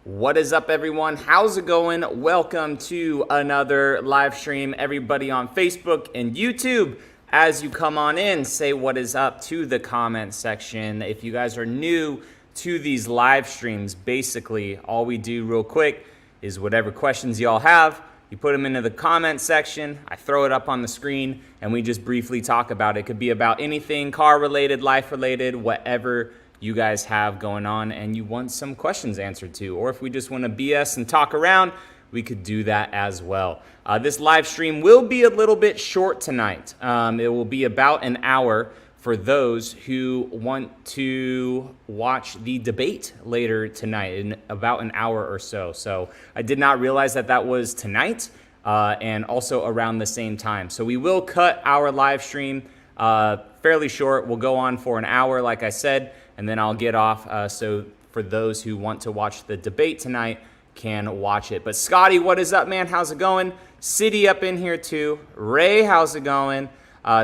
What is up, everyone? How's it going? Welcome to another live stream. Everybody on Facebook and YouTube, as you come on in, say what is up to the comment section. If you guys are new to these live streams, basically all we do real quick is whatever questions y'all have, you put them into the comment section, I throw it up on the screen, and we just briefly talk about it. It could be about anything car related, life related, whatever you guys have going on and you want some questions answered to, or if we just want to BS and talk around, we could do that as well. This live stream will be a little bit short tonight. It will be about an hour for those who want to watch the debate later tonight in about an hour or so. So I did not realize that that was tonight and also around the same time. So we will cut our live stream fairly short. We'll go on for an hour, like I said, and then I'll get off so for those who want to watch the debate tonight can watch it. But Scotty, what is up, man? How's it going? City up in here too. Ray, how's it going?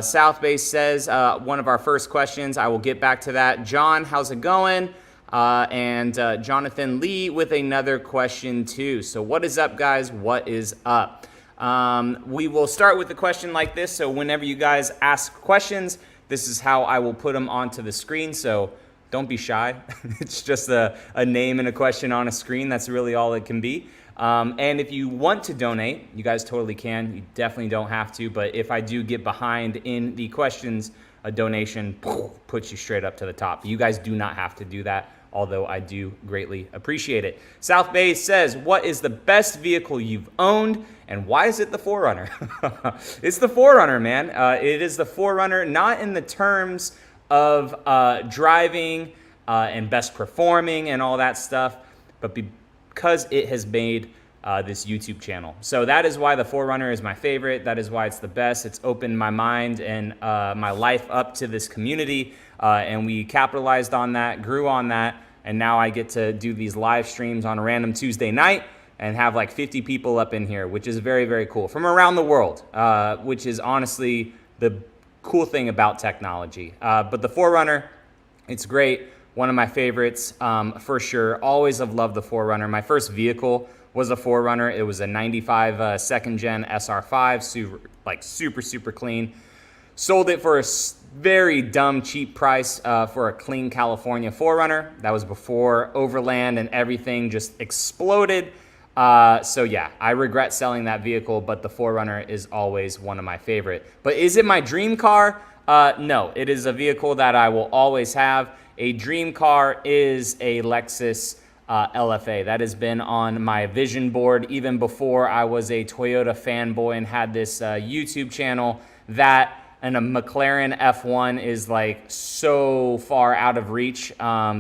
South Bay says one of our first questions. I will get back to that. John, how's it going? And Jonathan Lee with another question too. So what is up, guys? What is up? We will start with the question like this. So whenever you guys ask questions, this is how I will put them onto the screen. So don't be shy. It's just a name and a question on a screen. That's really all it can be. And if you want to donate, you guys totally can. You definitely don't have to. But if I do get behind in the questions, a donation puts you straight up to the top. You guys do not have to do that, although I do greatly appreciate it. South Bay says, what is the best vehicle you've owned and why is it the 4Runner? It's the 4Runner, man. It is the 4Runner, not in the terms of driving and best performing and all that stuff, but because it has made this YouTube channel. So that is why the 4Runner is my favorite. That is why it's the best. It's opened my mind and my life up to this community, and we capitalized on that, grew on that, and now I get to do these live streams on a random Tuesday night and have like 50 people up in here, which is very, very cool, from around the world, which is honestly the cool thing about technology. But the 4Runner, it's great. One of my favorites for sure. Always have loved the 4Runner. My first vehicle was a 4Runner. It was a 95 second gen SR5, super clean. Sold it for a very dumb cheap price for a clean California 4Runner. That was before Overland and everything just exploded. So yeah, I regret selling that vehicle, but the 4Runner is always one of my favorite. But is it my dream car? No, it is a vehicle that I will always have. A dream car is a Lexus LFA. That has been on my vision board even before I was a Toyota fanboy and had this YouTube channel. That and a McLaren F1 is like so far out of reach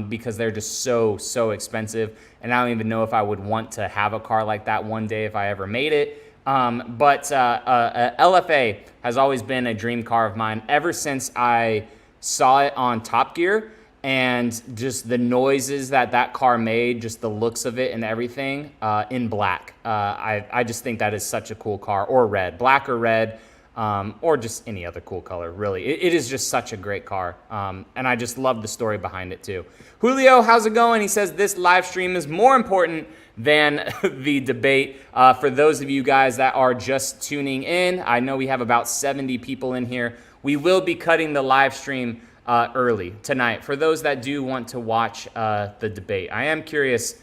because they're just so expensive. And I don't even know if I would want to have a car like that one day if I ever made it. But LFA has always been a dream car of mine ever since I saw it on Top Gear, and just the noises that that car made, just the looks of it and everything in black. I just think that is such a cool car, or red, black or red. Or just any other cool color, really. It is just such a great car, and I just love the story behind it too. Julio, how's it going? He says this live stream is more important than the debate. For those of you guys that are just tuning in, I know we have about 70 people in here. We will be cutting the live stream early tonight for those that do want to watch the debate. I am curious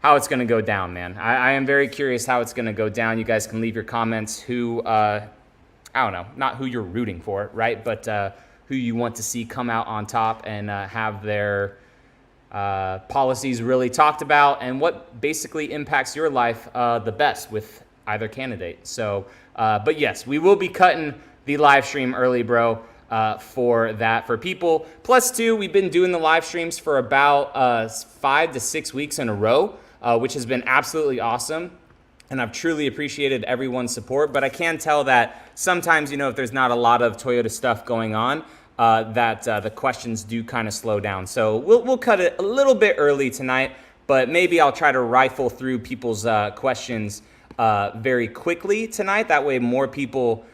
how it's going to go down, man. I am very curious how it's going to go down. You guys can leave your comments who... I don't know, not who you're rooting for, right? But who you want to see come out on top and have their policies really talked about, and what basically impacts your life the best with either candidate. So, but yes, we will be cutting the live stream early, bro, for that. For people, plus two, we've been doing the live streams for about 5 to 6 weeks in a row, which has been absolutely awesome. And I've truly appreciated everyone's support, but I can tell that sometimes, if there's not a lot of Toyota stuff going on, that the questions do kind of slow down. So we'll cut it a little bit early tonight, but maybe I'll try to rifle through people's questions very quickly tonight. That way more people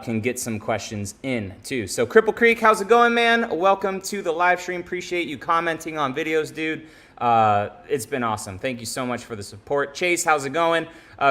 can get some questions in too. So Cripple Creek, how's it going, man? Welcome to the live stream. Appreciate you commenting on videos, dude. It's been awesome. Thank you so much for the support. Chase, how's it going?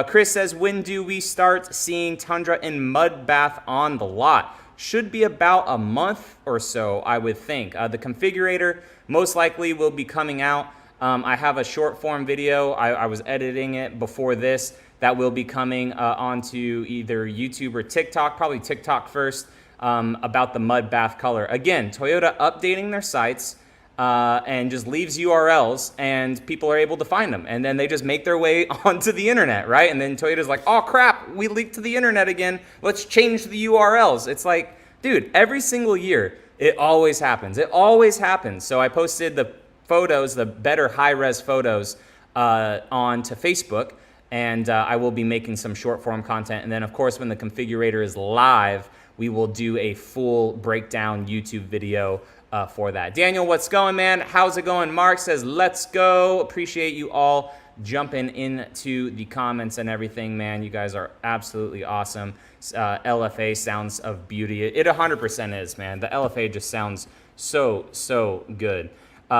Chris says, when do we start seeing Tundra and mud bath on the lot? Should be about a month or so, I would think. The configurator most likely will be coming out. I have a short form video. I was editing it before this that will be coming onto either YouTube or TikTok, probably TikTok first, about the mud bath color. Again, Toyota updating their sites and just leaves URLs and people are able to find them. And then they just make their way onto the internet, right? And then Toyota's like, oh crap, we leaked to the internet again. Let's change the URLs. It's like, dude, every single year, it always happens. It always happens. So I posted the photos, the better high-res photos onto Facebook, and I will be making some short-form content. And then, of course, when the configurator is live, we will do a full breakdown YouTube video for that. Daniel, what's going, man? How's it going? Mark says, let's go. Appreciate you all jumping into the comments and everything, man. You guys are absolutely awesome. LFA sounds of beauty. It 100% is, man. The LFA just sounds so good.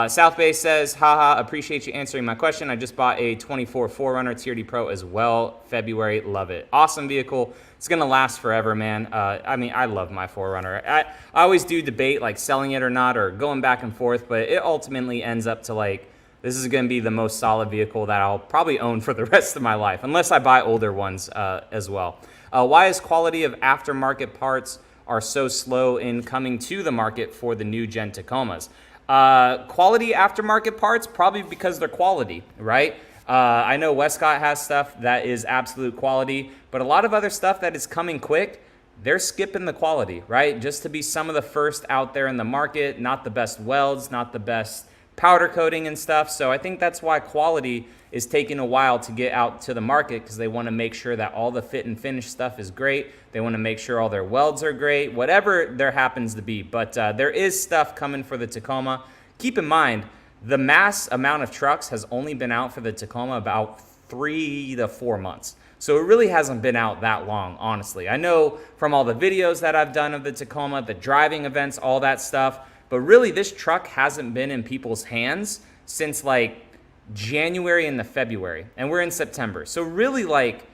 South Bay says, haha, appreciate you answering my question. I just bought a 24 4Runner TRD Pro as well. February, love it. Awesome vehicle. It's going to last forever, man. I mean, I love my 4Runner. I always do debate, like, selling it or not or going back and forth, but it ultimately ends up to, like, this is going to be the most solid vehicle that I'll probably own for the rest of my life, unless I buy older ones as well. Why is quality of aftermarket parts are so slow in coming to the market for the new gen Tacomas? Quality aftermarket parts, probably because they're quality, right? I know Westcott has stuff that is absolute quality, but a lot of other stuff that is coming quick, they're skipping the quality, right? Just to be some of the first out there in the market, not the best welds, not the best powder coating and stuff. So I think that's why quality is taking a while to get out to the market, because they want to make sure that all the fit and finish stuff is great. They want to make sure all their welds are great, whatever there happens to be. But there is stuff coming for the Tacoma. Keep in mind, the mass amount of trucks has only been out for the Tacoma about 3 to 4 months. So it really hasn't been out that long, honestly. I know from all the videos that I've done of the Tacoma, the driving events, all that stuff, but really this truck hasn't been in people's hands since like January and February, and we're in September. So really like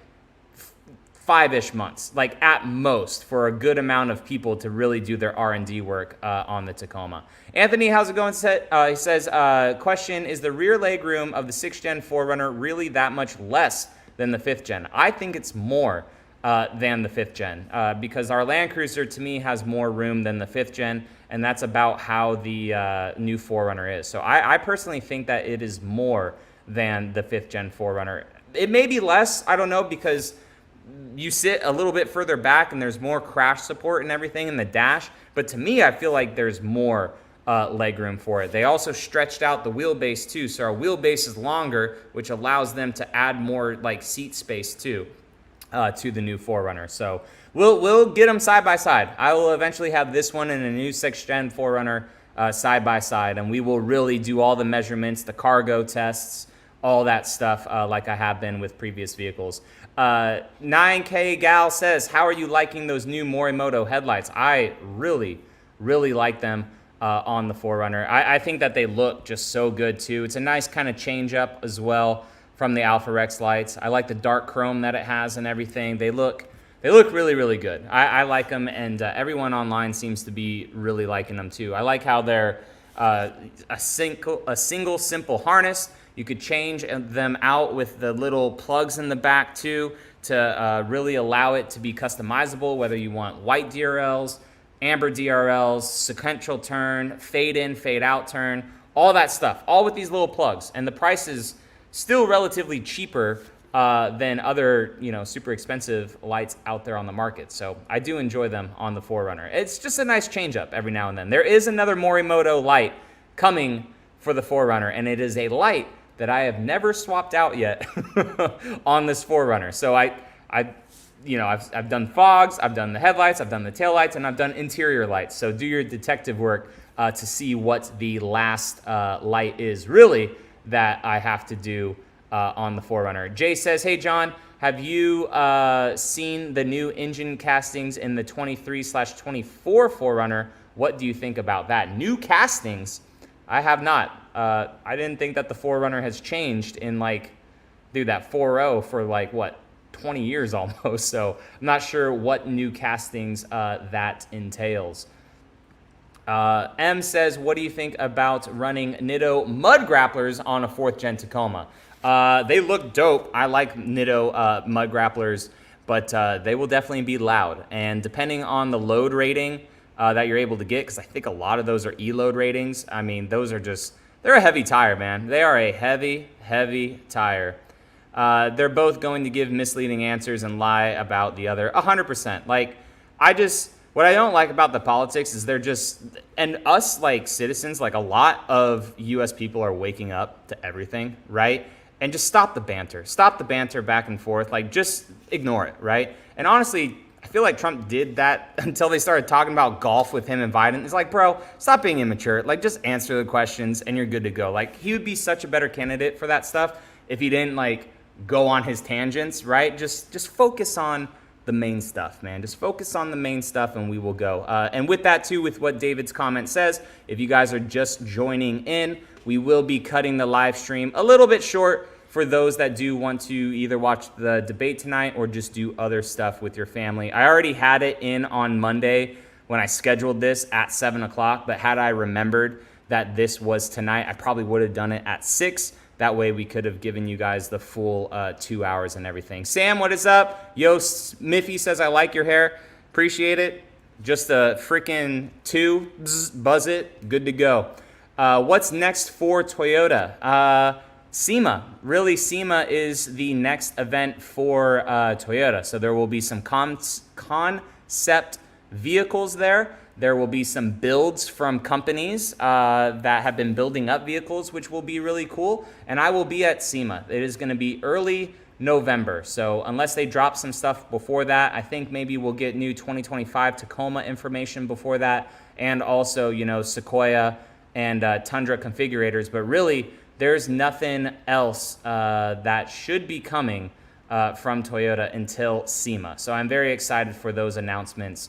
5-ish months, like at most, for a good amount of people to really do their R&D work on the Tacoma. Anthony, how's it going? He says, question, is the rear legroom of the 6th gen 4Runner really that much less than the 5th gen? I think it's more than the 5th gen because our Land Cruiser, to me, has more room than the 5th gen, and that's about how the new 4Runner is. So I personally think that it is more than the 5th gen 4Runner. It may be less, I don't know, because you sit a little bit further back and there's more crash support and everything in the dash, but to me, I feel like there's more legroom for it. They also stretched out the wheelbase too, so our wheelbase is longer, which allows them to add more like seat space too to the new 4Runner. So we'll get them side by side. I will eventually have this one and a new 6th gen 4Runner side by side, and we will really do all the measurements, the cargo tests, all that stuff like I have been with previous vehicles. 9K Gal says, how are you liking those new Morimoto headlights? I really like them on the 4Runner. I think that they look just so good too. It's a nice kind of change up as well from the Alpha Rex lights. I like the dark chrome that it has and everything. They look really good. I like them, and everyone online seems to be really liking them too. I like how they're a single simple harness. You could change them out with the little plugs in the back too to really allow it to be customizable, whether you want white DRLs, amber DRLs, sequential turn, fade in, fade out turn, all that stuff, all with these little plugs. And the price is still relatively cheaper than other, super expensive lights out there on the market. So I do enjoy them on the 4Runner. It's just a nice change up every now and then. There is another Morimoto light coming for the 4Runner, and it is a light that I have never swapped out yet on this 4Runner. So I've done fogs, I've done the headlights, I've done the taillights, and I've done interior lights. So do your detective work to see what the last light is really that I have to do on the 4Runner. Jay says, hey John, have you seen the new engine castings in the 23/24 4Runner? What do you think about that? New castings? I have not. I didn't think that the 4Runner has changed in like, dude, that 4.0 for like, what, 20 years almost. So I'm not sure what new castings that entails. M says, what do you think about running Nitto mud grapplers on a 4th gen Tacoma? They look dope. I like Nitto mud grapplers, but they will definitely be loud. And depending on the load rating that you're able to get, because I think a lot of those are E-load ratings, I mean, those are just, they're a heavy tire, man. They are a heavy, heavy tire. They're both going to give misleading answers and lie about the other 100%. Like, what I don't like about the politics is they're just, and us like citizens, like a lot of US people are waking up to everything, right? And just stop the banter back and forth, like just ignore it, right? And honestly, I feel like Trump did that until they started talking about golf with him and Biden. It's like, bro, stop being immature. Like, just answer the questions and you're good to go. Like, he would be such a better candidate for that stuff if he didn't like go on his tangents, right? Just focus on the main stuff, man. Just focus on the main stuff and we will go. And with that too, with what David's comment says, if you guys are just joining in, we will be cutting the live stream a little bit short for those that do want to either watch the debate tonight or just do other stuff with your family. I already had it in on Monday when I scheduled this at 7 o'clock, but had I remembered that this was tonight, I probably would have done it at 6. That way we could have given you guys the full 2 hours and everything. Sam, what is up? Yo, Miffy says, I like your hair. Appreciate it. Just a freaking 2. Buzz it. Good to go. What's next for Toyota? SEMA. Really, SEMA is the next event for Toyota. So there will be some concept vehicles there. There will be some builds from companies that have been building up vehicles, which will be really cool. And I will be at SEMA. It is going to be early November. So unless they drop some stuff before that, I think maybe we'll get new 2025 Tacoma information before that. And also, you know, Sequoia and Tundra configurators. But really, there's nothing else that should be coming from Toyota until SEMA. So I'm very excited for those announcements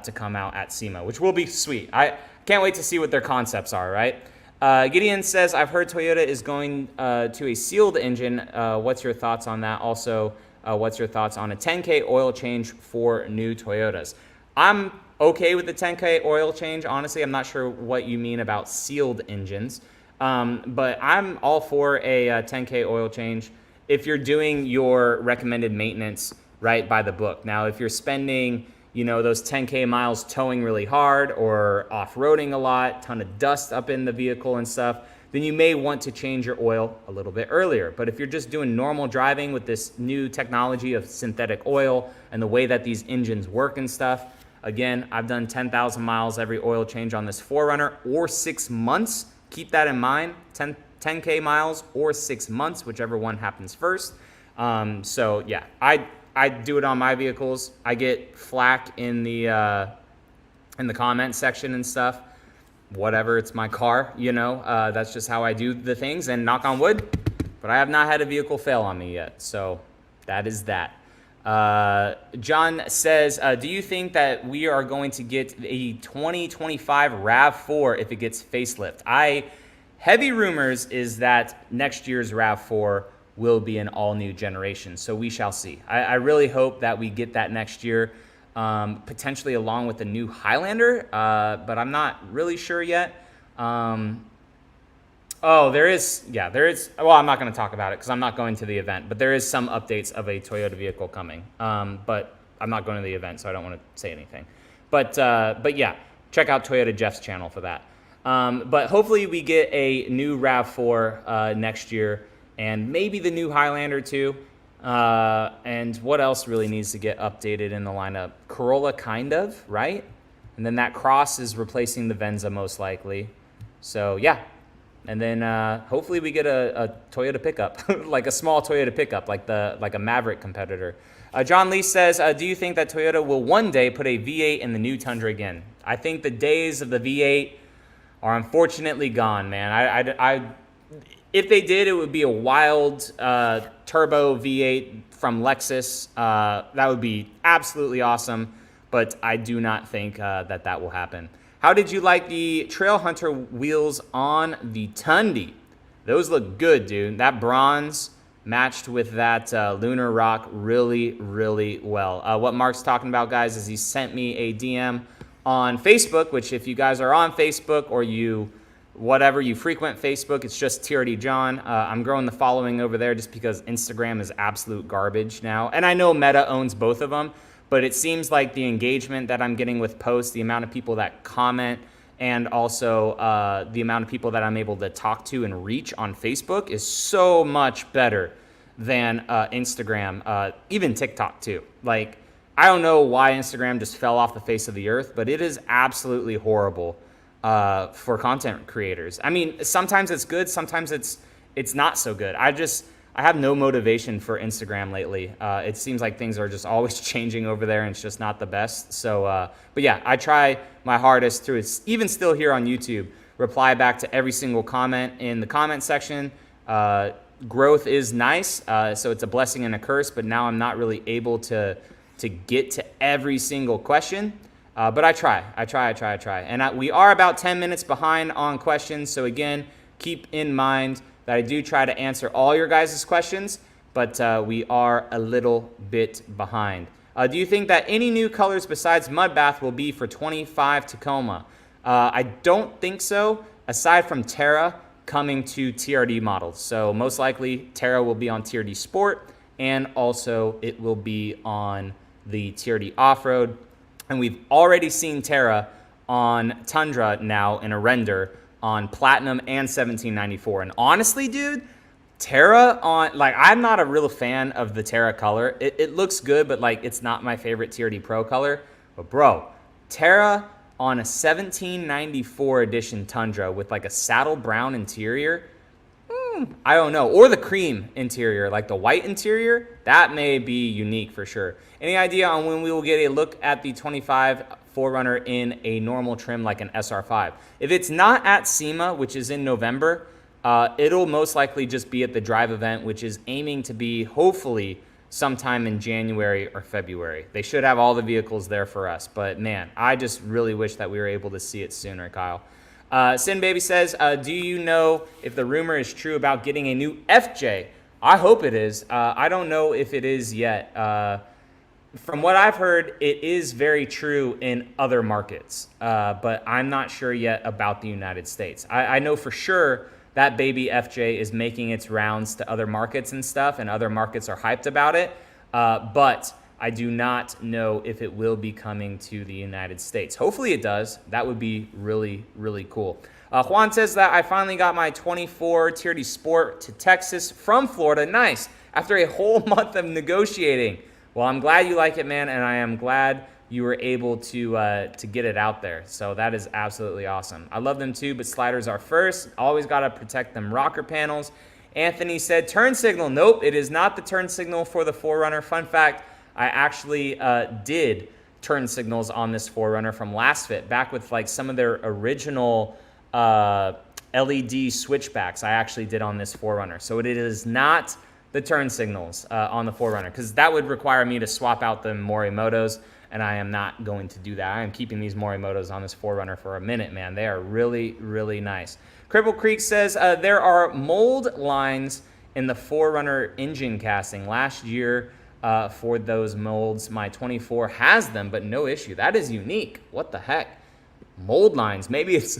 to come out at SEMA, which will be sweet. I can't wait to see what their concepts are, right? Gideon says, I've heard Toyota is going to a sealed engine. What's your thoughts on that? Also, what's your thoughts on a 10K oil change for new Toyotas? I'm okay with the 10K oil change. Honestly, I'm not sure what you mean about sealed engines, but I'm all for a 10K oil change if you're doing your recommended maintenance right by the book. Now, if you're spending, you know, those 10K miles towing really hard or off-roading a lot, ton of dust up in the vehicle and stuff, then you may want to change your oil a little bit earlier. But if you're just doing normal driving with this new technology of synthetic oil and the way that these engines work and stuff, again, I've done 10,000 miles every oil change on this 4Runner or 6 months. Keep that in mind, 10K miles or 6 months, whichever one happens first. So yeah, I do it on my vehicles. I get flack in the comment section and stuff. Whatever, it's my car, you know. That's just how I do the things, and knock on wood. But I have not had a vehicle fail on me yet, so that is that. John says, do you think that we are going to get a 2025 RAV4 if it gets facelift? Heavy rumors is that next year's RAV4 will be an all-new generation. So we shall see. I really hope that we get that next year, potentially along with the new Highlander, but I'm not really sure yet. There is. Well, I'm not going to talk about it because I'm not going to the event, but there is some updates of a Toyota vehicle coming. But I'm not going to the event, so I don't want to say anything. But yeah, check out Toyota Jeff's channel for that. But hopefully we get a new RAV4 next year, and maybe the new Highlander too. And what else really needs to get updated in the lineup? Corolla, kind of, right? And then that Cross is replacing the Venza most likely. So yeah. And then hopefully we get a Toyota pickup, like a small Toyota pickup, like a Maverick competitor. John Lee says, do you think that Toyota will one day put a V8 in the new Tundra again? I think the days of the V8 are unfortunately gone, man. If they did, it would be a wild turbo V8 from Lexus. That would be absolutely awesome, but I do not think that will happen. How did you like the Trail Hunter wheels on the Tundra? Those look good, dude. That bronze matched with that Lunar Rock really, really well. What Mark's talking about, guys, is he sent me a DM on Facebook, which if you guys are on Facebook or you frequent Facebook, it's just TRD John. I'm growing the following over there just because Instagram is absolute garbage now. And I know Meta owns both of them, but it seems like the engagement that I'm getting with posts, the amount of people that comment, and also the amount of people that I'm able to talk to and reach on Facebook is so much better than Instagram, even TikTok too. Like, I don't know why Instagram just fell off the face of the earth, but it is absolutely horrible for content creators. I mean, sometimes it's good, sometimes it's not so good. I have no motivation for Instagram lately. It seems like things are just always changing over there, and it's just not the best. So, but yeah, I try my hardest to, even still here on YouTube, reply back to every single comment in the comment section. Growth is nice, so it's a blessing and a curse, but now I'm not really able to get to every single question. But I try. And we are about 10 minutes behind on questions. So again, keep in mind that I do try to answer all your guys' questions, but we are a little bit behind. Do you think that any new colors besides mud bath will be for 25 Tacoma? I don't think so, aside from Terra coming to TRD models. So most likely Terra will be on TRD Sport, and also it will be on the TRD Off-Road. And we've already seen Terra on Tundra now in a render on Platinum and 1794. And honestly, dude, Terra on, like, I'm not a real fan of the Terra color. It looks good, but like, it's not my favorite TRD Pro color. But bro, Terra on a 1794 edition Tundra with like a saddle brown interior, I don't know. Or the cream interior, like the white interior, that may be unique for sure. Any idea on when we will get a look at the 25 4Runner in a normal trim like an SR5? If it's not at SEMA, which is in November, it'll most likely just be at the drive event, which is aiming to be hopefully sometime in January or February. They should have all the vehicles there for us. But man, I just really wish that we were able to see it sooner, Kyle. Sin Baby says, do you know if the rumor is true about getting a new FJ? I hope it is. I don't know if it is yet. From what I've heard, it is very true in other markets, but I'm not sure yet about the United States. I know for sure that baby FJ is making its rounds to other markets and stuff, and other markets are hyped about it, but I do not know if it will be coming to the United States. Hopefully it does. That would be really, really cool. Juan says that I finally got my 24 TRD Sport to Texas from Florida. Nice. After a whole month of negotiating. Well, I'm glad you like it, man, and I am glad you were able to get it out there. So that is absolutely awesome. I love them too, but sliders are first. Always got to protect them rocker panels. Anthony said turn signal. Nope, it is not the turn signal for the 4Runner. Fun fact, I actually did turn signals on this 4Runner from Last Fit, back with like some of their original LED switchbacks I actually did on this 4Runner. So it is not the turn signals on the 4Runner, because that would require me to swap out the Morimotos, and I am not going to do that. I am keeping these Morimotos on this 4Runner for a minute, man. They are really, really nice. Cripple Creek says there are mold lines in the 4Runner engine casting. Last year, for those molds, my 24 has them, but no issue. That is unique. What the heck? Mold lines. Maybe it's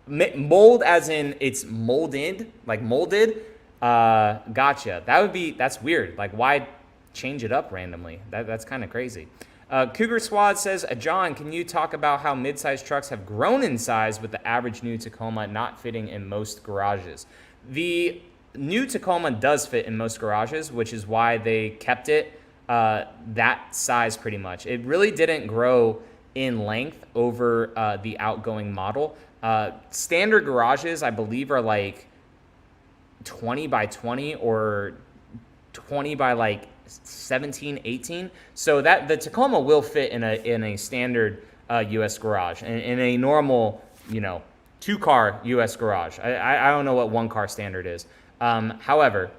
mold as in it's molded, like molded. Gotcha. That's weird. Like, why change it up randomly? That's kind of crazy. Cougar Swad says, John, can you talk about how midsize trucks have grown in size with the average new Tacoma not fitting in most garages? The new Tacoma does fit in most garages, which is why they kept it that size pretty much. It really didn't grow in length over the outgoing model. Standard garages, I believe, are like 20 by 20 or 20 by like 17, 18. So that the Tacoma will fit in a standard US garage, in a normal, 2-car US garage. I don't know what 1-car standard is. However,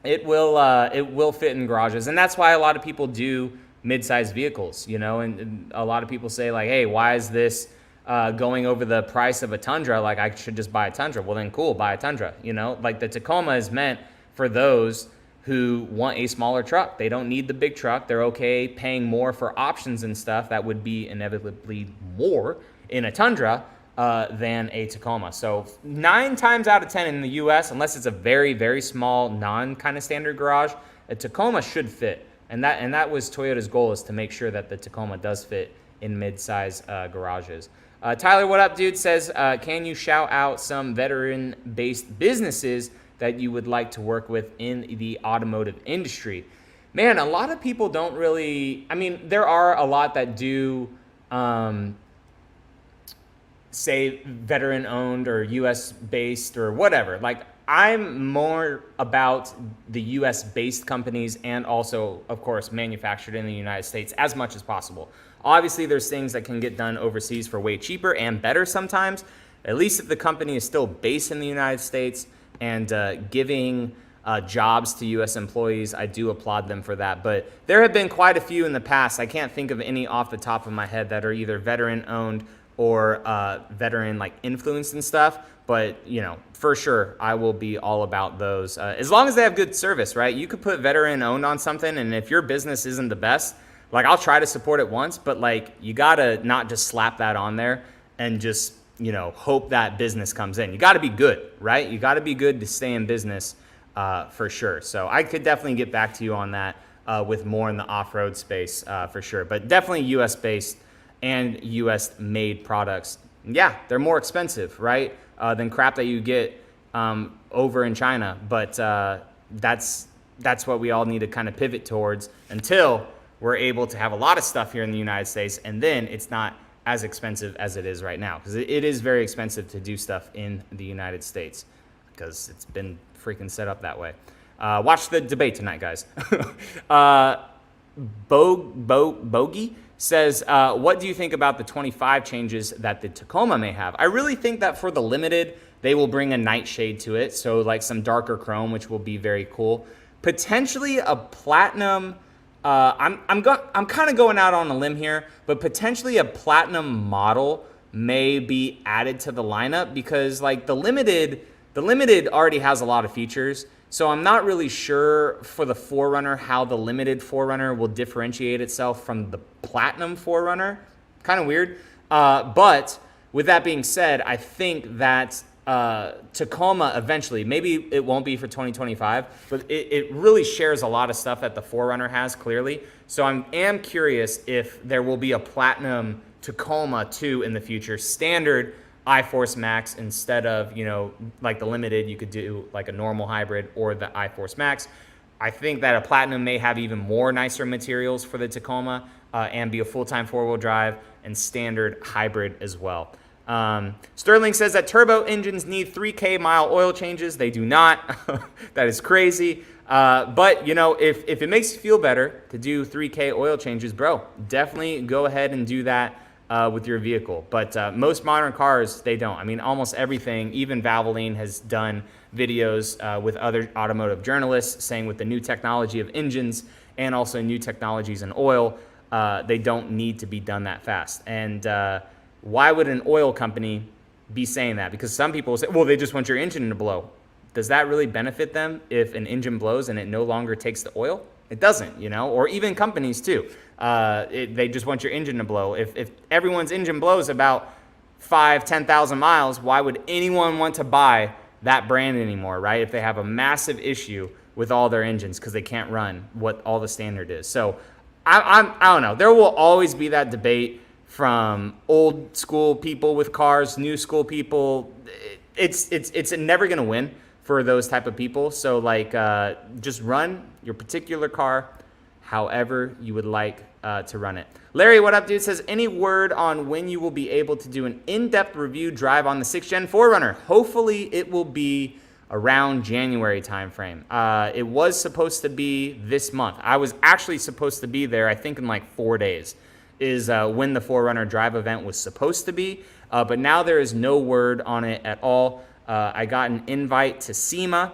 it will fit in garages, and that's why a lot of people do mid-sized vehicles, and a lot of people say like, hey, why is this going over the price of a Tundra, like I should just buy a Tundra. Well, then cool, buy a Tundra. You know, like the Tacoma is meant for those who want a smaller truck. They don't need the big truck. They're okay paying more for options and stuff that would be inevitably more in a Tundra than a Tacoma. So 9 times out of 10 in the US, unless it's a very, very small non kind of standard garage, a Tacoma should fit. And that was Toyota's goal, is to make sure that the Tacoma does fit in mid-size garages. Tyler, what up, dude, says, can you shout out some veteran-based businesses that you would like to work with in the automotive industry? Man, a lot of people don't really, I mean, there are a lot that do say veteran owned or US based or whatever. Like, I'm more about the US based companies and also, of course, manufactured in the United States as much as possible. Obviously, there's things that can get done overseas for way cheaper and better sometimes, at least if the company is still based in the United States and giving jobs to US employees. I do applaud them for that. But there have been quite a few in the past. I can't think of any off the top of my head that are either veteran owned or veteran like influenced and stuff. But, you know, for sure, I will be all about those. As long as they have good service, right? You could put veteran owned on something, and if your business isn't the best, like, I'll try to support it once, but like, you gotta not just slap that on there and just, you know, hope that business comes in. You gotta be good, right? You gotta be good to stay in business for sure. So I could definitely get back to you on that with more in the off-road space for sure. But definitely US based and US made products. Yeah, they're more expensive, right? Than crap that you get over in China. But that's what we all need to kind of pivot towards until we're able to have a lot of stuff here in the United States, and then it's not as expensive as it is right now, because it is very expensive to do stuff in the United States because it's been freaking set up that way. Watch the debate tonight, guys. Bogey says, what do you think about the 25 changes that the Tacoma may have? I really think that for the limited, they will bring a nightshade to it, so like some darker chrome, which will be very cool. Potentially a platinum. I'm kind of going out on a limb here, but potentially a platinum model may be added to the lineup, because like the limited already has a lot of features. So I'm not really sure for the 4Runner how the limited 4Runner will differentiate itself from the platinum 4Runner. Kind of weird. But with that being said, I think that Tacoma eventually, maybe it won't be for 2025, but it really shares a lot of stuff that the 4Runner has, clearly. So I am curious if there will be a platinum Tacoma 2 in the future, standard iForce Max, instead of, you know, like the limited, you could do like a normal hybrid or the iForce Max. I think that a platinum may have even more nicer materials for the Tacoma and be a full-time 4-wheel drive and standard hybrid as well. Sterling says that turbo engines need 3K mile oil changes. They do not. That is crazy. But, you know, if it makes you feel better to do 3K oil changes, bro, definitely go ahead and do that with your vehicle. But most modern cars, they don't. I mean, almost everything, even Valvoline has done videos with other automotive journalists saying with the new technology of engines and also new technologies in oil, they don't need to be done that fast. And why would an oil company be saying that? Because some people will say, well, they just want your engine to blow. Does that really benefit them if an engine blows and it no longer takes the oil? It doesn't, you know, or even companies too. They just want your engine to blow. If everyone's engine blows about 10,000 miles, why would anyone want to buy that brand anymore, right? If they have a massive issue with all their engines because they can't run what all the standard is. So I don't know. There will always be that debate from old school people with cars, new school people. It's never going to win for those type of people. So like, just run your particular car however you would like to run it. Larry, what up, dude, says, any word on when you will be able to do an in-depth review drive on the 6th Gen 4Runner? Hopefully it will be around January timeframe. It was supposed to be this month. I was actually supposed to be there, I think in like 4 days is when the 4Runner drive event was supposed to be. But now there is no word on it at all. I got an invite to SEMA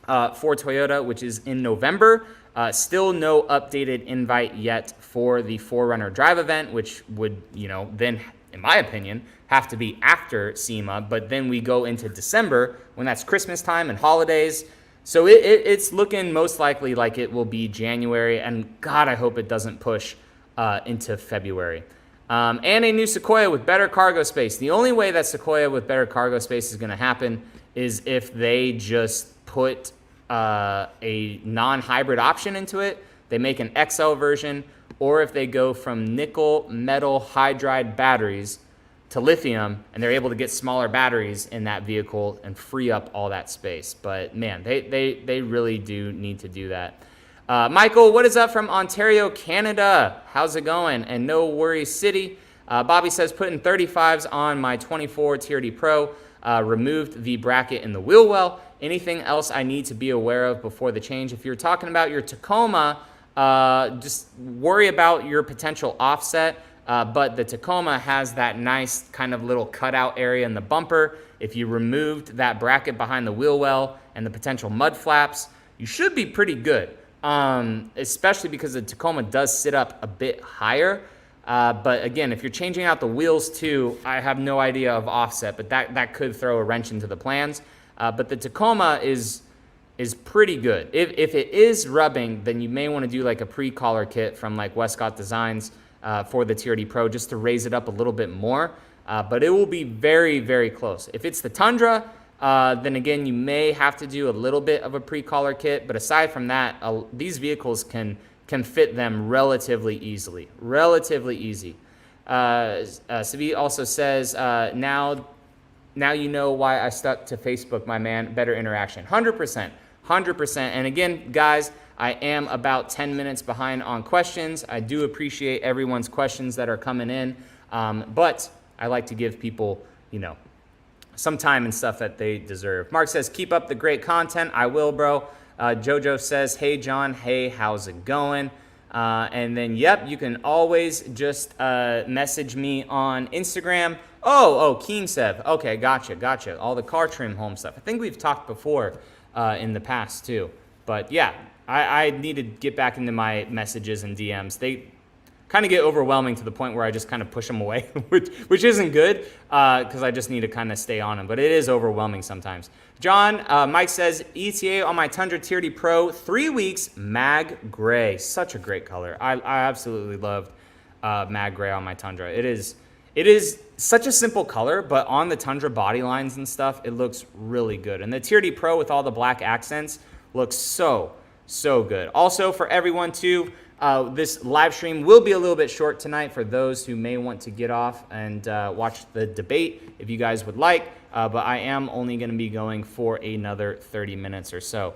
for Toyota, which is in November. Still no updated invite yet for the 4Runner drive event, which would, you know, then in my opinion, have to be after SEMA, but then we go into December when that's Christmas time and holidays. So it's looking most likely like it will be January, and God, I hope it doesn't push into February. And a new Sequoia with better cargo space. The only way that Sequoia with better cargo space is going to happen is if they just put a non-hybrid option into it. They make an XL version, or if they go from nickel metal hydride batteries to lithium, and they're able to get smaller batteries in that vehicle and free up all that space. But man, they really do need to do that. Michael, what is up from Ontario, Canada? How's it going? And no worries, city. Bobby says, putting 35s on my 24 TRD Pro, removed the bracket in the wheel well. Anything else I need to be aware of before the change? If you're talking about your Tacoma, just worry about your potential offset. But the Tacoma has that nice kind of little cutout area in the bumper. If you removed that bracket behind the wheel well and the potential mud flaps, you should be pretty good. Especially because the Tacoma does sit up a bit higher. But again, if you're changing out the wheels too, I have no idea of offset, but that could throw a wrench into the plans. But the Tacoma is pretty good. If it is rubbing, then you may want to do like a pre-collar kit from like Westcott Designs for the TRD Pro just to raise it up a little bit more. But it will be very, very close. If it's the Tundra, then again, you may have to do a little bit of a pre-collar kit. But aside from that, these vehicles can fit them relatively easily. Relatively easy. Savi also says, now you know why I stuck to Facebook, my man. Better interaction. 100%. 100%. And again, guys, I am about 10 minutes behind on questions. I do appreciate everyone's questions that are coming in. But I like to give people, some time and stuff that they deserve. Mark says, keep up the great content. I will, bro. Jojo says, hey, John. Hey, how's it going? And then, yep, you can always just message me on Instagram. Oh, Keen Sev. Okay, gotcha. All the car trim home stuff. I think we've talked before in the past, too. But, yeah, I need to get back into my messages and DMs. They kind of get overwhelming to the point where I just kind of push them away, which isn't good because I just need to kind of stay on them. But it is overwhelming sometimes. John, Mike says, ETA on my Tundra TRD Pro, 3 weeks, mag gray. Such a great color. I absolutely loved mag gray on my Tundra. It is such a simple color, but on the Tundra body lines and stuff, it looks really good. And the TRD Pro with all the black accents looks so good. Also, for everyone too, this live stream will be a little bit short tonight for those who may want to get off and watch the debate if you guys would like, but I am only going to be going for another 30 minutes or so.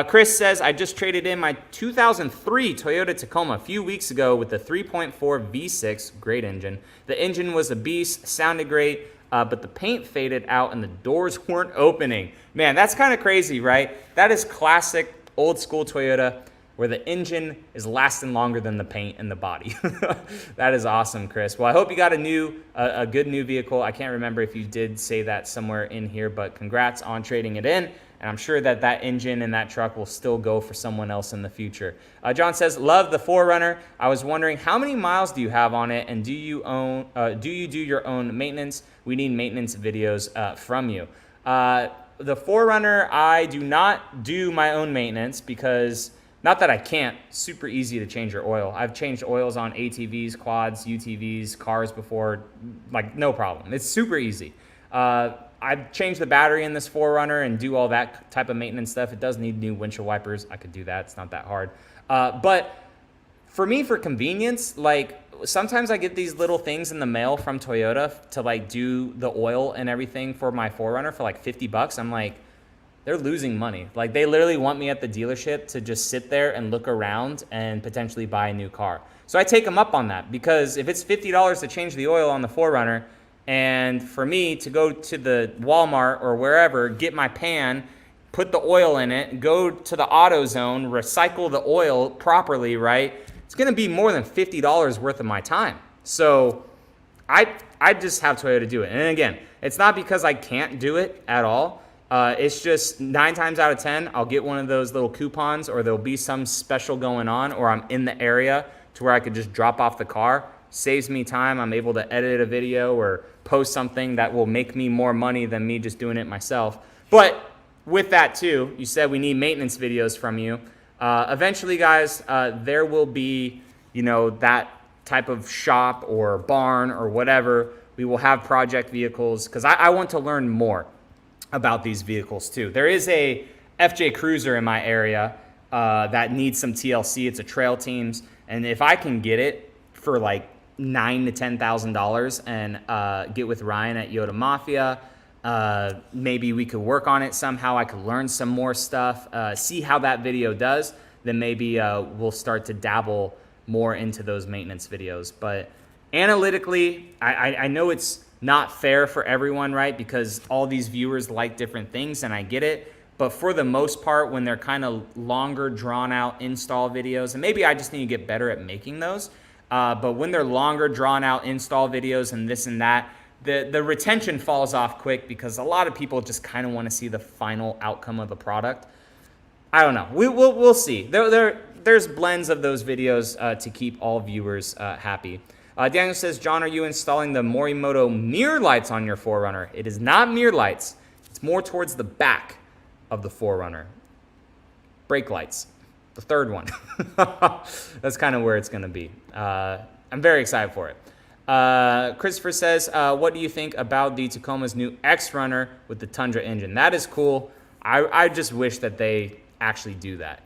Chris says, I just traded in my 2003 Toyota Tacoma a few weeks ago with the 3.4 V6, great engine. The engine was a beast, sounded great, but the paint faded out and the doors weren't opening. Man, that's kind of crazy, right? That is classic old school Toyota, where the engine is lasting longer than the paint and the body. That is awesome, Chris. Well, I hope you got a good new vehicle. I can't remember if you did say that somewhere in here, but congrats on trading it in. And I'm sure that engine and that truck will still go for someone else in the future. John says, love the 4Runner. I was wondering, how many miles do you have on it, and do you do your own maintenance? We need maintenance videos from you. The 4Runner, I do not do my own maintenance because, not that I can't, super easy to change your oil. I've changed oils on ATVs, quads, UTVs, cars before, like no problem. It's super easy. I've changed the battery in this 4Runner and do all that type of maintenance stuff. It does need new windshield wipers. I could do that. It's not that hard. But for me, for convenience, like sometimes I get these little things in the mail from Toyota to like do the oil and everything for my 4Runner for like $50. I'm like, they're losing money. Like they literally want me at the dealership to just sit there and look around and potentially buy a new car. So I take them up on that, because if it's $50 to change the oil on the 4Runner, and for me to go to the Walmart or wherever, get my pan, put the oil in it, go to the AutoZone, recycle the oil properly, right? It's gonna be more than $50 worth of my time. So I just have Toyota do it. And again, it's not because I can't do it at all. It's just 9 times out of 10, I'll get one of those little coupons, or there'll be some special going on, or I'm in the area to where I could just drop off the car. saves me time. I'm able to edit a video or post something that will make me more money than me just doing it myself. But with that too, you said we need maintenance videos from you. Eventually, guys, there will be, that type of shop or barn or whatever. We will have project vehicles because I want to learn more about these vehicles too. There is a FJ Cruiser in my area that needs some TLC. It's a Trail Teams, and if I can get it for like $9,000 to $10,000 and get with Ryan at Yota Mafia, maybe we could work on it somehow. I could learn some more stuff, see how that video does. Then maybe we'll start to dabble more into those maintenance videos. But analytically, I know it's not fair for everyone, right? Because all these viewers like different things, and I get it. But for the most part, when they're kind of longer, drawn-out install videos, and maybe I just need to get better at making those, but when they're longer, drawn-out install videos and this and that, the retention falls off quick because a lot of people just kind of want to see the final outcome of the product. I don't know. We'll see. There's blends of those videos to keep all viewers happy. Daniel says, John, are you installing the Morimoto mirror lights on your 4Runner? It is not mirror lights. It's more towards the back of the 4Runner. Brake lights, the third one. That's kind of where it's going to be. I'm very excited for it. Christopher says, what do you think about the Tacoma's new X-Runner with the Tundra engine? That is cool. I just wish that they actually do that,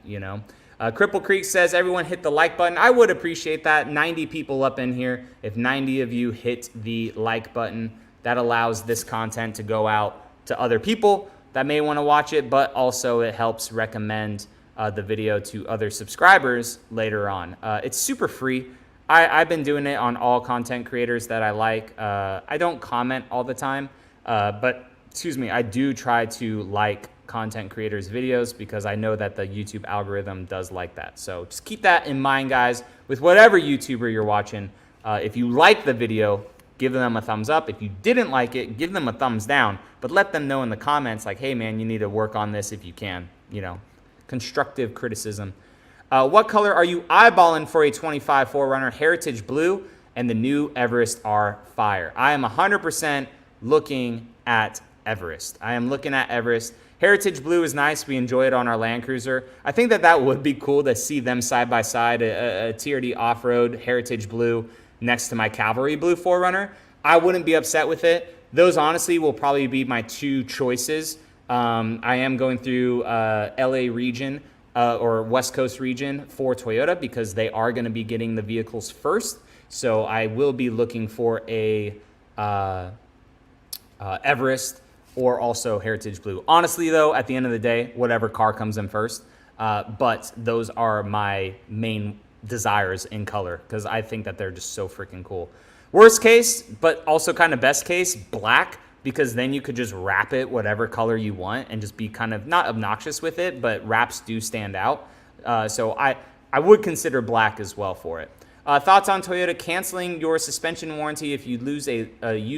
Cripple Creek says, everyone hit the like button. I would appreciate that. 90 people up in here. If 90 of you hit the like button, that allows this content to go out to other people that may want to watch it, but also it helps recommend the video to other subscribers later on. It's super free. I've been doing it on all content creators that I like. I don't comment all the time, but I do try to like content creators' videos because I know that the YouTube algorithm does like that. So just keep that in mind, guys, with whatever YouTuber you're watching. If you like the video, give them a thumbs up. If you didn't like it, give them a thumbs down, but let them know in the comments like, hey man, you need to work on this if you can, constructive criticism. What color are you eyeballing for a 25 4Runner? Heritage Blue and the new Everest are fire. I am 100% looking at Everest. Heritage Blue is nice. We enjoy it on our Land Cruiser. I think that would be cool to see them side by side, a TRD off-road Heritage Blue next to my Cavalry Blue 4Runner. I wouldn't be upset with it. Those honestly will probably be my two choices. I am going through LA region or West Coast region for Toyota because they are going to be getting the vehicles first. So I will be looking for a Everest or also Heritage Blue. Honestly, though, at the end of the day, whatever car comes in first. But those are my main desires in color because I think that they're just so freaking cool. Worst case, but also kind of best case, black, because then you could just wrap it whatever color you want and just be kind of not obnoxious with it, but wraps do stand out. So I would consider black as well for it. Thoughts on Toyota canceling your suspension warranty if you use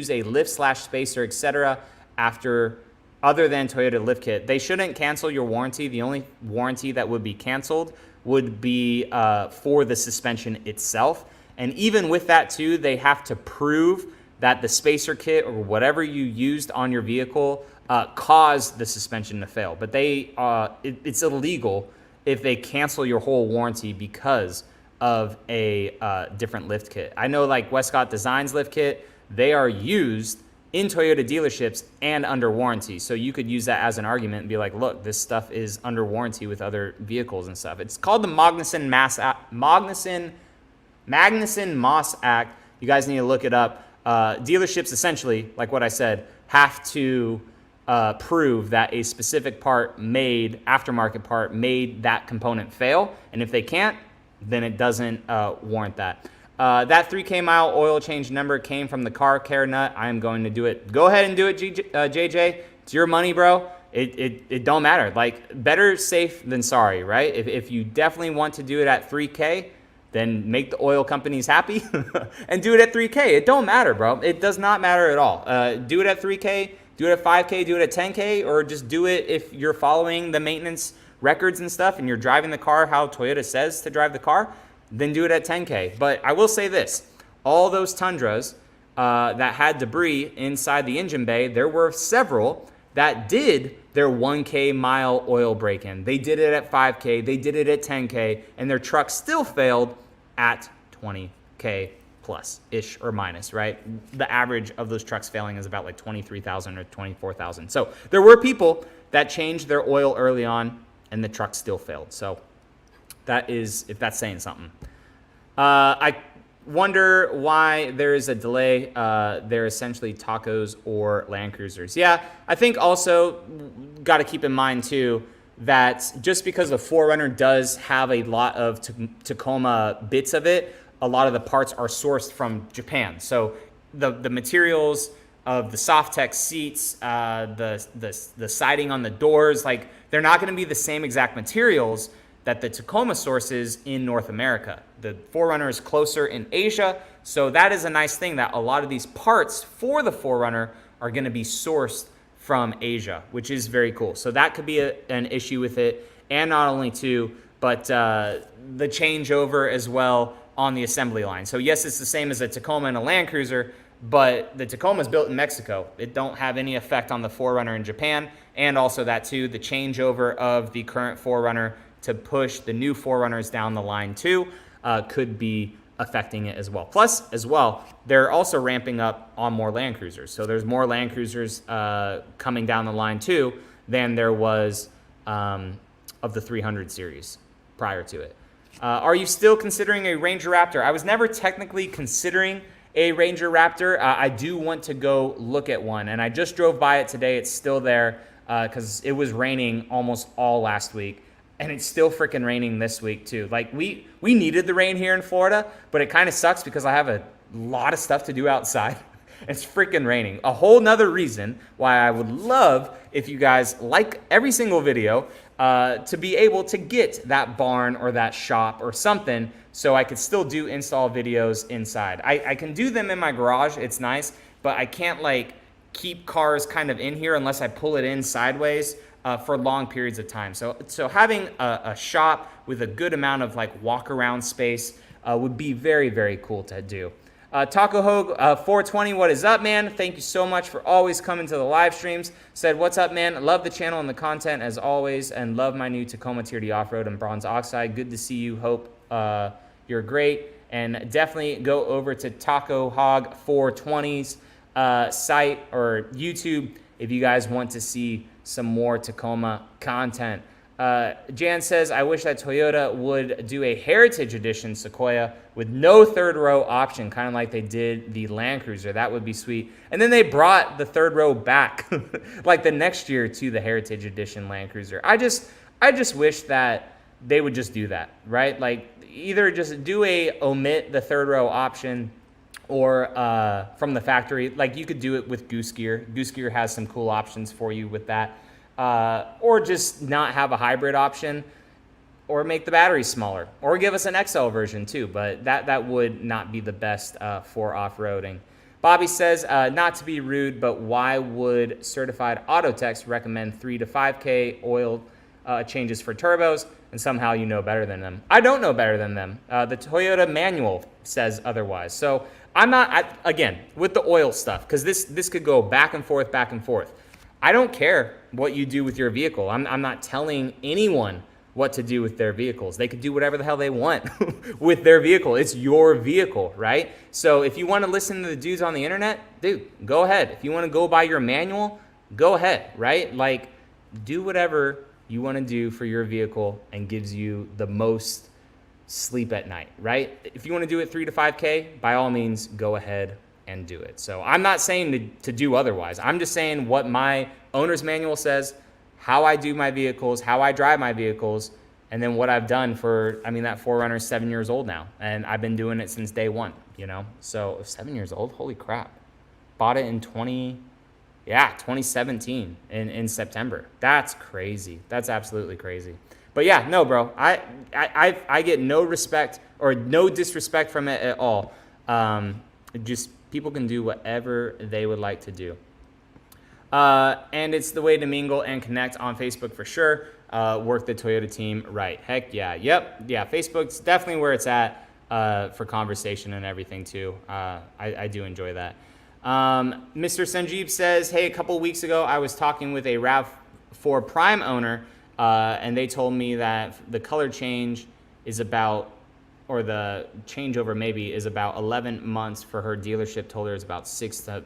a lift/spacer, etc. after other than Toyota lift kit? They shouldn't cancel your warranty. The only warranty that would be canceled would be for the suspension itself. And even with that too, they have to prove that the spacer kit or whatever you used on your vehicle caused the suspension to fail. But it's illegal if they cancel your whole warranty because of a different lift kit. I know like Westcott Designs lift kit, they are used in Toyota dealerships and under warranty. So you could use that as an argument and be like, look, this stuff is under warranty with other vehicles and stuff. It's called the Magnuson-Moss Act. You guys need to look it up. Dealerships essentially, like what I said, have to prove that a specific part aftermarket part made that component fail. And if they can't, then it doesn't warrant that. That 3K mile oil change number came from the car care nut. I am going to do it. Go ahead and do it, JJ. It's your money, bro. It don't matter. Like, better safe than sorry, right? If you definitely want to do it at 3K, then make the oil companies happy and do it at 3K. It don't matter, bro. It does not matter at all. Do it at 3K, do it at 5K, do it at 10K, or just do it if you're following the maintenance records and stuff and you're driving the car how Toyota says to drive the car, then do it at 10K. But I will say this, all those Tundras that had debris inside the engine bay, there were several that did their 1K mile oil break-in. They did it at 5K, they did it at 10K, and their truck still failed at 20K plus-ish or minus, right? The average of those trucks failing is about like 23,000 or 24,000. So there were people that changed their oil early on and the truck still failed. So that is, if that's saying something. I wonder why there is a delay. They're essentially Tacos or Land Cruisers. Yeah, I think also got to keep in mind too that just because the 4Runner does have a lot of Tacoma bits of it, a lot of the parts are sourced from Japan. So the materials of the Softex seats, the siding on the doors, like they're not going to be the same exact materials that the Tacoma sources in North America. The 4Runner is closer in Asia, so that is a nice thing that a lot of these parts for the 4Runner are going to be sourced from Asia, which is very cool. So that could be an issue with it, and not only too, but the changeover as well on the assembly line. So yes, it's the same as a Tacoma and a Land Cruiser, but the Tacoma is built in Mexico. It don't have any effect on the 4Runner in Japan, and also that too, the changeover of the current 4Runner to push the new 4Runners down the line too could be affecting it as well. Plus, as well, they're also ramping up on more Land Cruisers. So there's more Land Cruisers coming down the line too than there was of the 300 series prior to it. Are you still considering a Ranger Raptor? I was never technically considering a Ranger Raptor. I do want to go look at one, and I just drove by it today. It's still there because it was raining almost all last week. And it's still freaking raining this week too. Like we needed the rain here in Florida, but it kind of sucks because I have a lot of stuff to do outside. It's freaking raining. A whole nother reason why I would love if you guys like every single video to be able to get that barn or that shop or something so I could still do install videos inside. I can do them in my garage. It's nice, but I can't like keep cars kind of in here unless I pull it in sideways for long periods of time. So having a shop with a good amount of like walk around space would be very, very cool to do. Taco Hogue 420, what is up, man? Thank you so much for always coming to the live streams. Said, what's up, man? Love the channel and the content as always, and love my new Tacoma TRD Off-Road and Bronze Oxide. Good to see you. Hope you're great. And definitely go over to Taco Hog 420's site or YouTube if you guys want to see some more Tacoma content. Jan says, I wish that Toyota would do a Heritage Edition Sequoia with no third row option, kind of like they did the Land Cruiser. That would be sweet. And then they brought the third row back like the next year to the Heritage Edition Land Cruiser. I just wish that they would just do that, right? Like either just omit the third row option or from the factory. Like you could do it with Goose Gear. Goose Gear has some cool options for you with that. Or just not have a hybrid option, or make the batteries smaller, or give us an XL version too, but that would not be the best for off-roading. Bobby says, not to be rude, but why would certified auto techs recommend 3 to 5K oil changes for turbos, and somehow you know better than them? I don't know better than them. The Toyota manual says otherwise. So I'm not, again, with the oil stuff, because this could go back and forth, back and forth. I don't care what you do with your vehicle. I'm not telling anyone what to do with their vehicles. They could do whatever the hell they want with their vehicle. It's your vehicle, right? So if you want to listen to the dudes on the internet, dude, go ahead. If you want to go by your manual, go ahead, right? Like, do whatever you want to do for your vehicle and gives you the most sleep at night, right? If you want to do it 3 to 5K, by all means, go ahead and do it. So I'm not saying to do otherwise. I'm just saying what my owner's manual says, how I do my vehicles, how I drive my vehicles, and then what I've done for, I mean, that 4Runner is 7 years old now, and I've been doing it since day one, you know? So 7 years old, holy crap. Bought it in 2017 in September. That's crazy. That's absolutely crazy. But yeah, no, bro, I get no respect or no disrespect from it at all. Just people can do whatever they would like to do. And it's the way to mingle and connect on Facebook for sure. Work the Toyota team right. Heck yeah. Yep. Yeah, Facebook's definitely where it's at. for conversation and everything too. I do enjoy that. Mr. Sanjeev says, hey, a couple of weeks ago, I was talking with a RAV4 Prime owner, and they told me that the color change is about, or the changeover maybe is about 11 months for her dealership. Told her it's about 6 to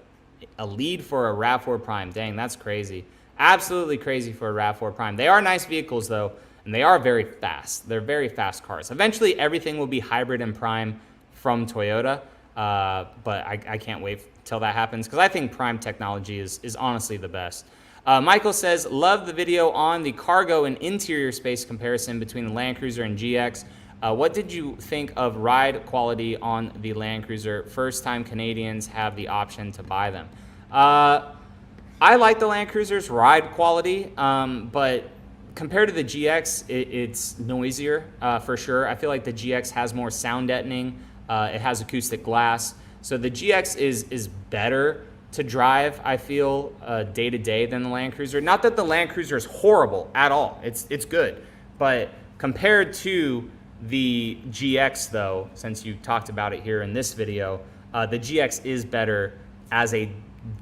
a lead for a RAV4 Prime. Dang, that's crazy. Absolutely crazy for a RAV4 Prime. They are nice vehicles though, and they are very fast. They're very fast cars. Eventually, everything will be hybrid and Prime from Toyota, but I can't wait till that happens because I think Prime technology is honestly the best. Michael says, love the video on the cargo and interior space comparison between the Land Cruiser and GX. What did you think of ride quality on the Land Cruiser? First time Canadians have the option to buy them. I like the Land Cruiser's ride quality, but compared to the GX, it's noisier for sure. I feel like the GX has more sound deadening. It has acoustic glass. So the GX is better to drive, I feel, day to day than the Land Cruiser. Not that the Land Cruiser is horrible at all. It's good. But compared to the GX though, since you talked about it here in this video, the GX is better as a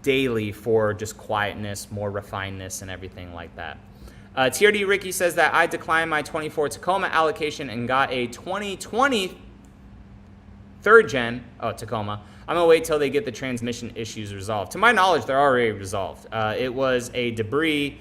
daily for just quietness, more refinedness and everything like that. TRD Ricky says that I declined my 24 Tacoma allocation and got a 2020 third gen Tacoma. I'm gonna wait till they get the transmission issues resolved. To my knowledge, they're already resolved. It was a debris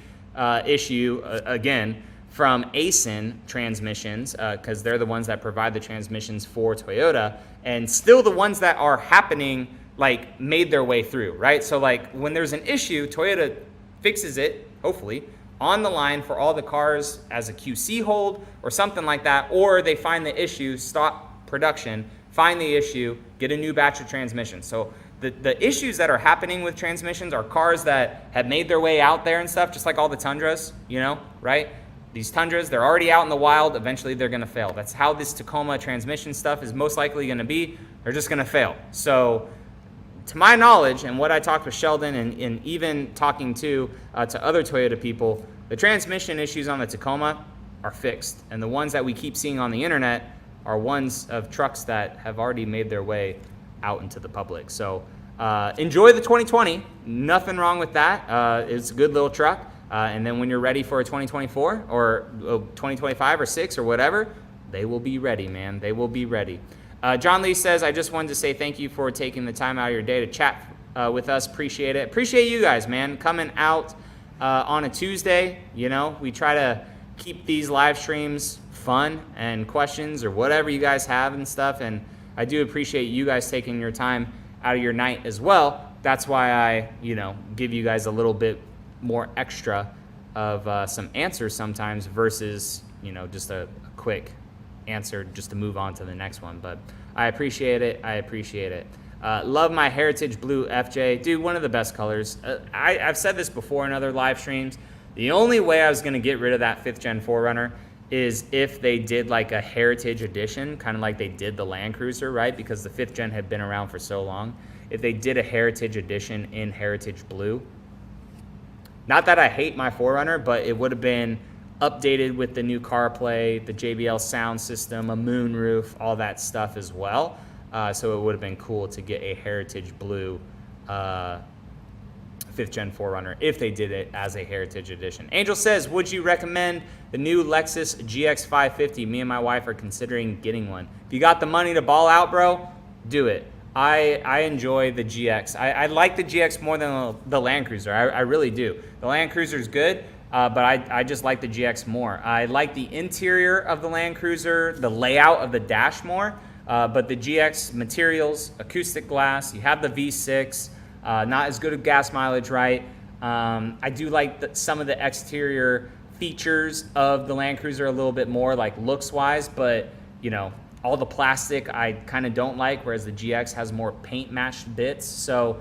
issue again from ASIN transmissions, because they're the ones that provide the transmissions for Toyota, and still the ones that are happening, like, made their way through, right? So like when there's an issue, Toyota fixes it, hopefully, on the line for all the cars as a QC hold or something like that, or they find the issue, stop production, find the issue, get a new batch of transmissions. So the issues that are happening with transmissions are cars that have made their way out there and stuff, just like all the Tundras, you know, right? These Tundras, they're already out in the wild. Eventually, they're going to fail. That's how this Tacoma transmission stuff is most likely going to be. They're just going to fail. So to my knowledge, and what I talked with Sheldon and even talking to other Toyota people, the transmission issues on the Tacoma are fixed. And the ones that we keep seeing on the internet are ones of trucks that have already made their way out into the public. So enjoy the 2020. Nothing wrong with that. It's a good little truck. And then when you're ready for a 2024 or 2025 or 6 or whatever, they will be ready, man. They will be ready. John Lee says, I just wanted to say thank you for taking the time out of your day to chat with us. Appreciate it. Appreciate you guys, man, coming out on a Tuesday. You know, we try to keep these live streams fun and questions or whatever you guys have and stuff. And I do appreciate you guys taking your time out of your night as well. That's why I, you know, give you guys a little bit more extra of some answers sometimes versus, you know, just a quick answer just to move on to the next one. But I appreciate it. I appreciate it. Love my Heritage Blue FJ. Dude, one of the best colors. I've said this before in other live streams. The only way I was going to get rid of that 5th Gen 4Runner is if they did like a Heritage Edition, kind of like they did the Land Cruiser, right? Because the 5th Gen had been around for so long. If they did a Heritage Edition in Heritage Blue, not that I hate my 4Runner, but it would have been updated with the new CarPlay, the JBL sound system, a moonroof, all that stuff as well. So it would have been cool to get a Heritage Blue 5th Gen 4Runner if they did it as a Heritage Edition. Angel says, would you recommend the new Lexus GX 550? Me and my wife are considering getting one. If you got the money to ball out, bro, do it. I enjoy the GX. I like the GX more than the Land Cruiser. I really do. The Land Cruiser is good, but I just like the GX more. I like the interior of the Land Cruiser, the layout of the dash more, but the GX materials, acoustic glass, you have the V6, not as good of gas mileage, right? I do like some of the exterior features of the Land Cruiser a little bit more, like looks-wise, but, you know, all the plastic I kind of don't like, whereas the GX has more paint-matched bits. So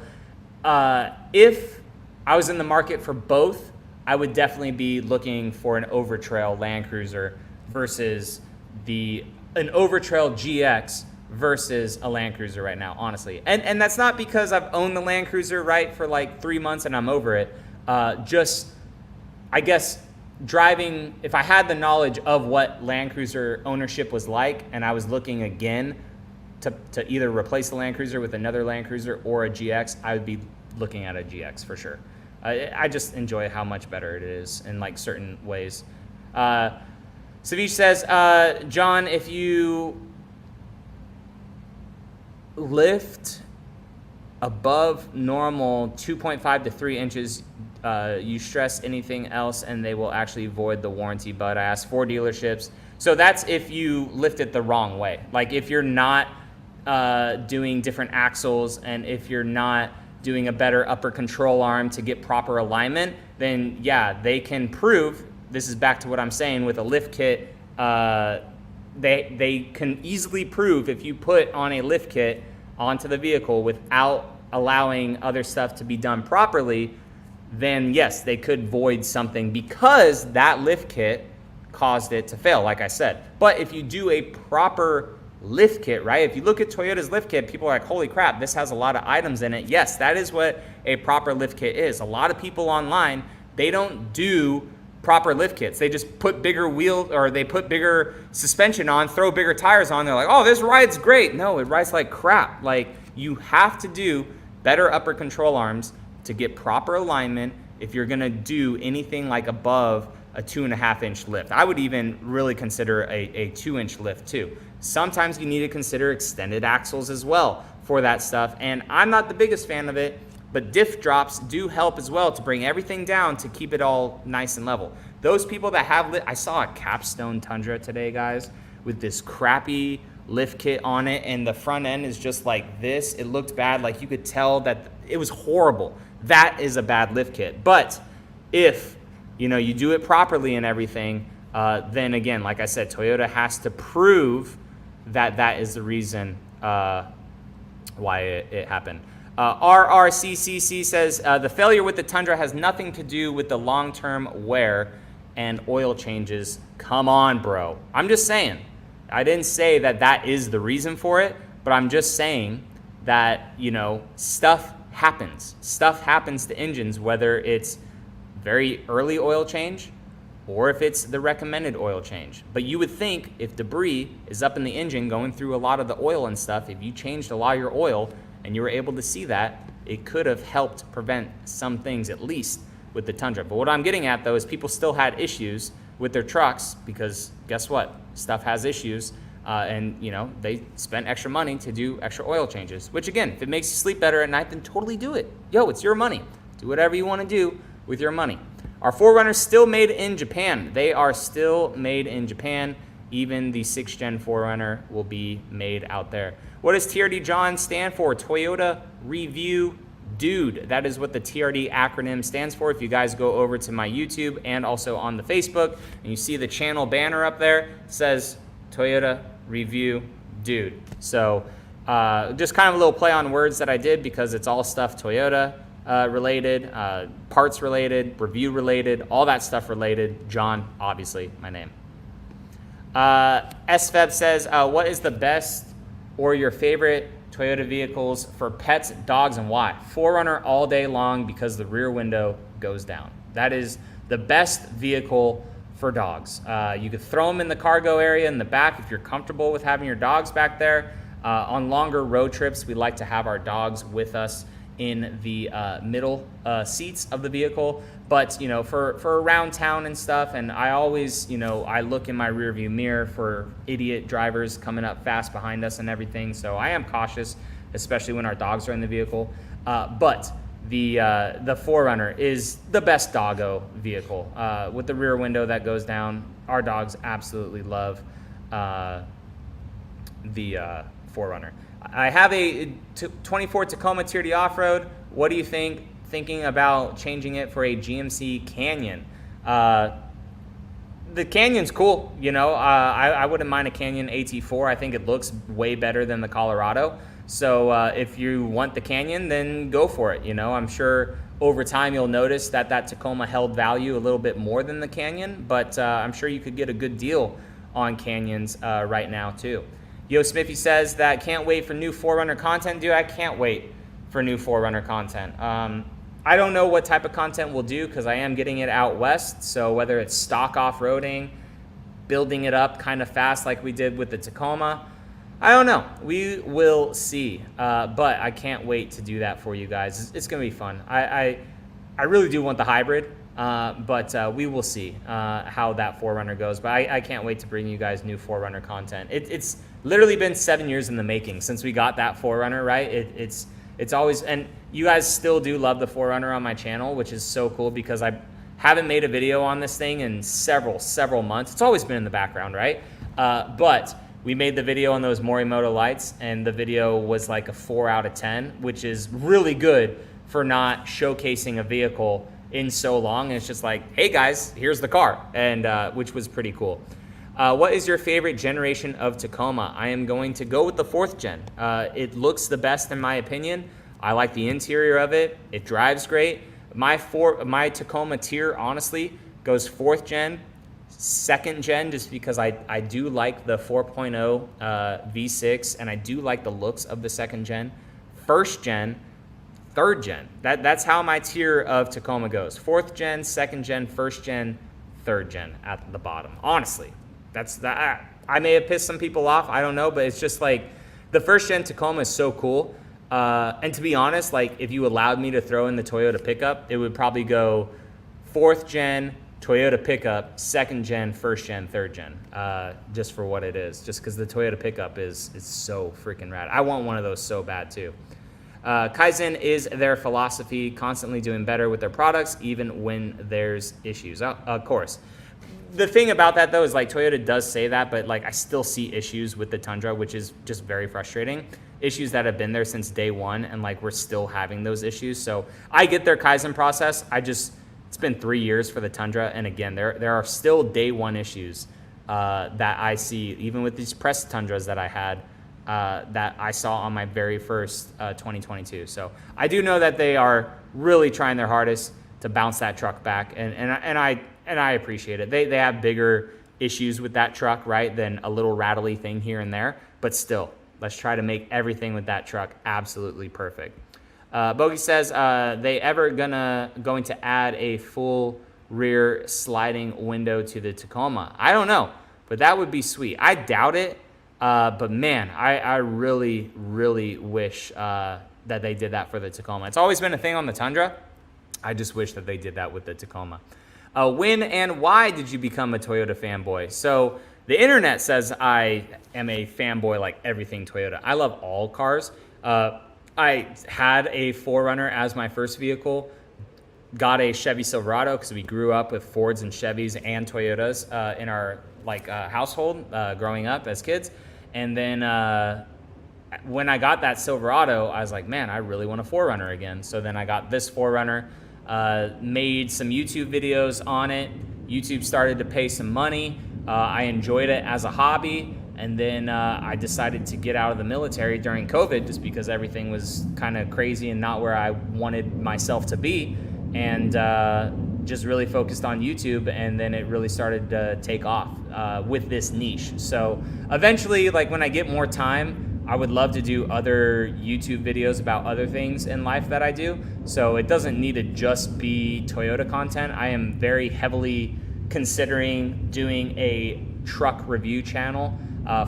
if I was in the market for both, I would definitely be looking for an Overtrail Land Cruiser versus an Overtrail GX versus a Land Cruiser right now, honestly. And that's not because I've owned the Land Cruiser, right, for like 3 months and I'm over it. Just, I guess, driving, if I had the knowledge of what Land Cruiser ownership was like and I was looking again to either replace the Land Cruiser with another Land Cruiser or a GX, I would be looking at a GX for sure. I just enjoy how much better it is in like certain ways. Savish says, John, if you lift above normal 2.5 to 3 inches, you stress anything else and they will actually void the warranty. But I asked 4 dealerships. So that's if you lift it the wrong way. Like if you're not doing different axles and if you're not doing a better upper control arm to get proper alignment, then yeah, they can prove, this is back to what I'm saying with a lift kit, they can easily prove if you put on a lift kit onto the vehicle without allowing other stuff to be done properly, then yes, they could void something because that lift kit caused it to fail, like I said. But if you do a proper lift kit, right? If you look at Toyota's lift kit, people are like, holy crap, this has a lot of items in it. Yes, that is what a proper lift kit is. A lot of people online, they don't do proper lift kits. They just put bigger wheels or they put bigger suspension on, throw bigger tires on. They're like, oh, this rides great. No, it rides like crap. Like you have to do better upper control arms to get proper alignment if you're gonna do anything like above a 2.5 inch lift. I would even really consider a 2-inch lift too. Sometimes you need to consider extended axles as well for that stuff. And I'm not the biggest fan of it, but diff drops do help as well to bring everything down to keep it all nice and level. Those people that have I saw a Capstone Tundra today, guys, with this crappy lift kit on it, and the front end is just like this. It looked bad, like you could tell that it was horrible. That is a bad lift kit. But if you do it properly and everything, then again, like I said, Toyota has to prove that that is the reason why it happened. RRCCC says, the failure with the Tundra has nothing to do with the long-term wear and oil changes. Come on, bro. I'm just saying. I didn't say that that is the reason for it, but I'm just saying that, stuff happens. Stuff happens to engines, whether it's very early oil change or if it's the recommended oil change. But you would think if debris is up in the engine going through a lot of the oil and stuff, if you changed a lot of your oil and you were able to see that, it could have helped prevent some things at least with the Tundra. But what I'm getting at though is people still had issues with their trucks because guess what? Stuff has issues and they spent extra money to do extra oil changes, which again, if it makes you sleep better at night, then totally do it. Yo, it's your money. Do whatever you want to do with your money. Our 4Runners still made in Japan. They are still made in Japan. Even the 6th gen 4Runner will be made out there. What does TRD John stand for? Toyota Review Dude. That is what the TRD acronym stands for. If you guys go over to my YouTube and also on the Facebook and you see the channel banner up there, it says Toyota Review Dude. So just kind of a little play on words that I did because it's all stuff Toyota related, parts related, review related, all that stuff related. John, obviously, my name. SFEB says, what is the best or your favorite Toyota vehicles for pets, dogs, and why? 4Runner all day long because the rear window goes down. That is the best vehicle for dogs. You could throw them in the cargo area in the back if you're comfortable with having your dogs back there. On longer road trips, we like to have our dogs with us in the middle seats of the vehicle. But for around town and stuff, and I always I look in my rear view mirror for idiot drivers coming up fast behind us and everything, so I am cautious, especially when our dogs are in the vehicle. But the 4Runner is the best doggo vehicle with the rear window that goes down. Our dogs absolutely love the 4Runner. I have a 24 Tacoma TRD off-road. What do you think? Thinking about changing it for a GMC Canyon. The Canyon's cool, I wouldn't mind a Canyon AT4. I think it looks way better than the Colorado. So if you want the Canyon, then go for it. I'm sure over time you'll notice that Tacoma held value a little bit more than the Canyon, but I'm sure you could get a good deal on Canyons right now too. Yo Smithy says that can't wait for new 4Runner content. Dude, I can't wait for new 4Runner content. I don't know what type of content we'll do because I am getting it out west. So whether it's stock off-roading, building it up kind of fast like we did with the Tacoma, I don't know. We will see. But I can't wait to do that for you guys. It's going to be fun. I really do want the hybrid, but we will see how that 4Runner goes. But I can't wait to bring you guys new 4Runner content. It's literally been 7 years in the making since we got that 4Runner, right? It's always, and you guys still do love the 4Runner on my channel, which is so cool because I haven't made a video on this thing in several months. It's always been in the background, right? But we made the video on those Morimoto lights, and the video was like a 4 out of 10, which is really good for not showcasing a vehicle in so long. And it's just like, hey guys, here's the car, and which was pretty cool. What is your favorite generation of Tacoma? I am going to go with the 4th gen. It looks the best in my opinion. I like the interior of it. It drives great. My Tacoma tier honestly goes 4th gen, 2nd gen, just because I do like the 4.0 V6, and I do like the looks of the 2nd gen. 1st gen, 3rd gen. That's how my tier of Tacoma goes. 4th gen, 2nd gen, 1st gen, 3rd gen at the bottom. Honestly, that's that. I may have pissed some people off. I don't know, but it's just like the 1st gen Tacoma is so cool. And to be honest, like if you allowed me to throw in the Toyota pickup, it would probably go 4th gen, Toyota pickup, 2nd gen, 1st gen, 3rd gen, just for what it is. Just because the Toyota pickup is so freaking rad. I want one of those so bad too. Kaizen is their philosophy, constantly doing better with their products, even when there's issues. Of course. The thing about that though is like Toyota does say that, but like I still see issues with the Tundra, which is just very frustrating. Issues that have been there since day one, and like we're still having those issues. So I get their Kaizen process. It's been 3 years for the Tundra, and again, there are still day one issues that I see, even with these press Tundras that I had, that I saw on my very first 2022. So I do know that they are really trying their hardest to bounce that truck back, and I appreciate it. They have bigger issues with that truck, right, than a little rattly thing here and there, but still, let's try to make everything with that truck absolutely perfect. Bogey says, they ever going to add a full rear sliding window to the Tacoma? I don't know, but that would be sweet. I doubt it, but man, I really, really wish that they did that for the Tacoma. It's always been a thing on the Tundra. I just wish that they did that with the Tacoma. When and why did you become a Toyota fanboy? So the internet says I am a fanboy like everything Toyota. I love all cars. I had a 4Runner as my first vehicle, got a Chevy Silverado because we grew up with Fords and Chevys and Toyotas in our household growing up as kids. And then when I got that Silverado, I was like, man, I really want a 4Runner again. So then I got this 4Runner, made some YouTube videos on it. YouTube started to pay some money. I enjoyed it as a hobby. And then I decided to get out of the military during COVID just because everything was kind of crazy and not where I wanted myself to be. And just really focused on YouTube. And then it really started to take off with this niche. So eventually, like when I get more time, I would love to do other YouTube videos about other things in life that I do. So it doesn't need to just be Toyota content. I am very heavily considering doing a truck review channel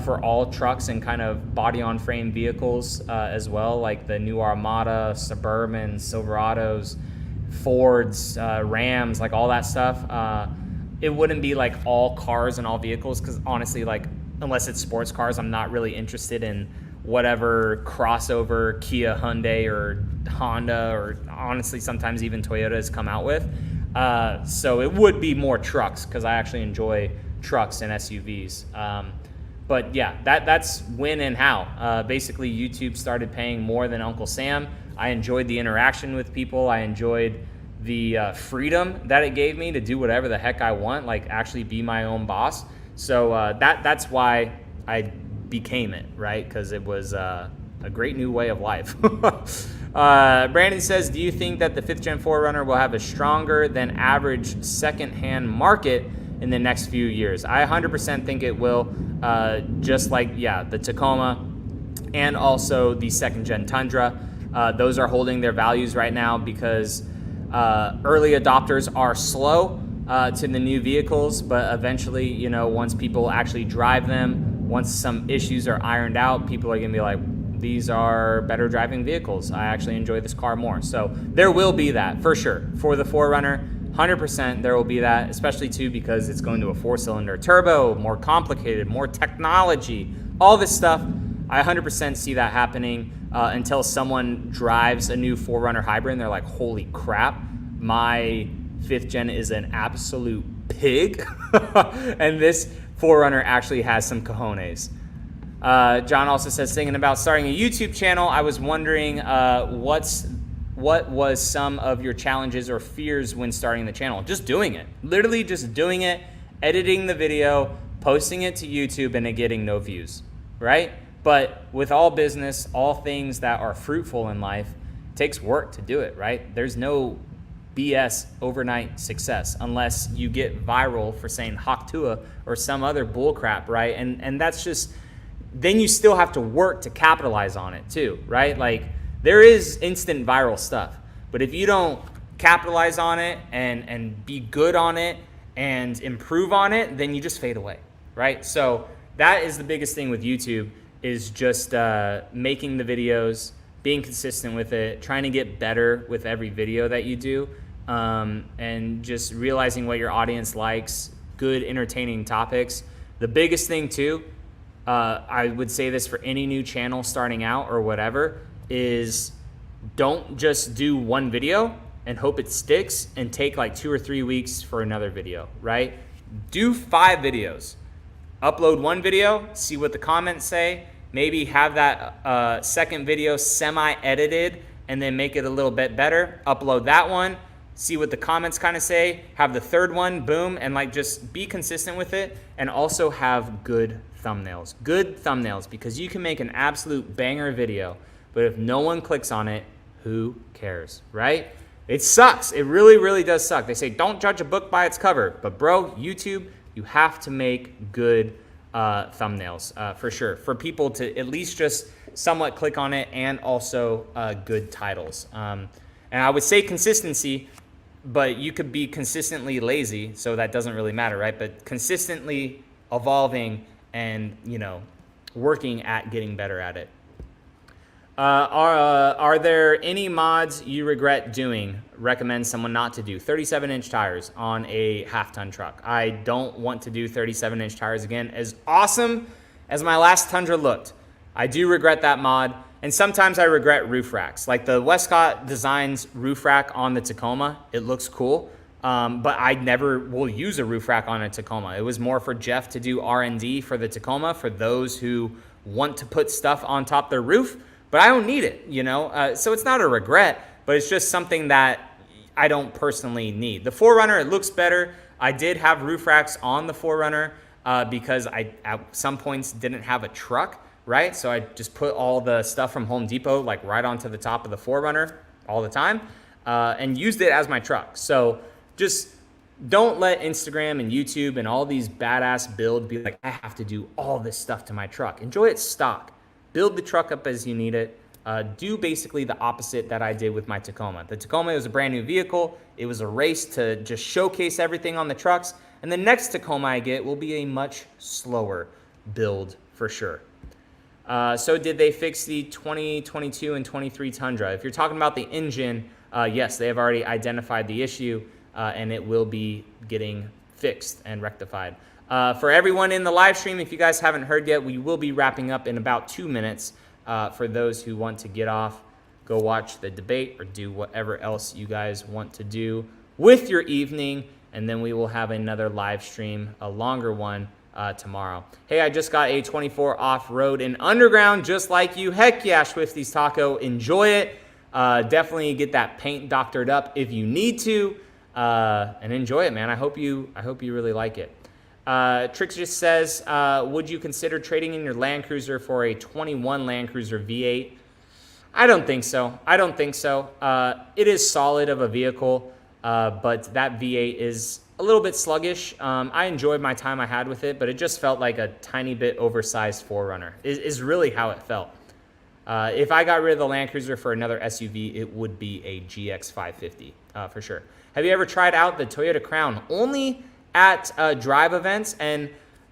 for all trucks and kind of body-on-frame vehicles as well, like the new Armada, Suburbans, Silverados, Fords, Rams, like all that stuff. It wouldn't be like all cars and all vehicles because honestly, like unless it's sports cars, I'm not really interested in whatever crossover Kia, Hyundai, or Honda, or honestly sometimes even Toyota has come out with. So it would be more trucks because I actually enjoy trucks and SUVs. But yeah, that's when and how. Basically, YouTube started paying more than Uncle Sam. I enjoyed the interaction with people. I enjoyed the freedom that it gave me to do whatever the heck I want, like actually be my own boss. So that's why I became it, right? Because it was a great new way of life. Brandon says, do you think that the 5th Gen 4Runner will have a stronger than average secondhand market in the next few years? I 100% think it will, just like, yeah, the Tacoma and also the 2nd Gen Tundra. Those are holding their values right now because early adopters are slow to the new vehicles, but eventually, you know, once people actually drive them, once some issues are ironed out, people are going to be like, these are better driving vehicles. I actually enjoy this car more. So there will be that for sure. For the 4Runner, 100% there will be that, especially too because it's going to a 4-cylinder turbo, more complicated, more technology, all this stuff. I 100% see that happening until someone drives a new 4Runner hybrid and they're like, holy crap, my 5th gen is an absolute pig. And this 4Runner actually has some cojones. John also says, thinking about starting a YouTube channel, I was wondering what was some of your challenges or fears when starting the channel? Just doing it. Literally just doing it, editing the video, posting it to YouTube, and it getting no views, right? But with all business, all things that are fruitful in life, it takes work to do it, right? There's no BS overnight success unless you get viral for saying Haktua or some other bullcrap, right? And that's just, then you still have to work to capitalize on it too, right? Like there is instant viral stuff, but if you don't capitalize on it and be good on it and improve on it, then you just fade away, right? So that is the biggest thing with YouTube, is just making the videos, being consistent with it, trying to get better with every video that you do, and just realizing what your audience likes, good entertaining topics. The biggest thing too, I would say this for any new channel starting out or whatever, is don't just do one video and hope it sticks and take like 2 or 3 weeks for another video, right? Do 5 videos. Upload one video, see what the comments say, maybe have that second video semi-edited and then make it a little bit better. Upload that one, see what the comments kind of say, have the third one, boom, and like just be consistent with it, and also have good thumbnails. Good thumbnails, because you can make an absolute banger video, but if no one clicks on it, who cares, right? It sucks. It really, really does suck. They say don't judge a book by its cover, but bro, YouTube, you have to make good thumbnails for sure, for people to at least just somewhat click on it, and also good titles. And I would say consistency, but you could be consistently lazy, so that doesn't really matter, right? But consistently evolving and, you know, working at getting better at it. Are there any mods you regret doing? Recommend someone not to do. 37-inch tires on a half-ton truck. I don't want to do 37-inch tires again. As awesome as my last Tundra looked, I do regret that mod. And sometimes I regret roof racks. Like the Westcott Designs roof rack on the Tacoma, it looks cool. But I never will use a roof rack on a Tacoma. It was more for Jeff to do R&D for the Tacoma, for those who want to put stuff on top of their roof. But I don't need it, you know? So it's not a regret, but it's just something that I don't personally need. The 4Runner, it looks better. I did have roof racks on the 4Runner because I, at some points, didn't have a truck, right? So I just put all the stuff from Home Depot like right onto the top of the 4Runner all the time and used it as my truck. So just don't let Instagram and YouTube and all these badass builds be like, I have to do all this stuff to my truck. Enjoy it stock. Build the truck up as you need it. Do basically the opposite that I did with my Tacoma. The Tacoma was a brand new vehicle. It was a race to just showcase everything on the trucks. And the next Tacoma I get will be a much slower build for sure. So did they fix the 2022 and 23 Tundra? If you're talking about the engine, yes, they have already identified the issue and it will be getting fixed and rectified. For everyone in the live stream, if you guys haven't heard yet, we will be wrapping up in about 2 minutes. For those who want to get off, go watch the debate or do whatever else you guys want to do with your evening. And then we will have another live stream, a longer one, tomorrow. Hey, I just got a 24 off-road and underground just like you. Heck yeah, Swifties Taco. Enjoy it. Definitely get that paint doctored up if you need to. And enjoy it, man. I hope you really like it. Trix just says, would you consider trading in your Land Cruiser for a 21 Land Cruiser V8? I don't think so. It is solid of a vehicle, but that V8 is a little bit sluggish. I enjoyed my time I had with it, but it just felt like a tiny bit oversized 4Runner is really how it felt. If I got rid of the Land Cruiser for another SUV, it would be a GX 550 for sure. Have you ever tried out the Toyota Crown? Only at drive events, and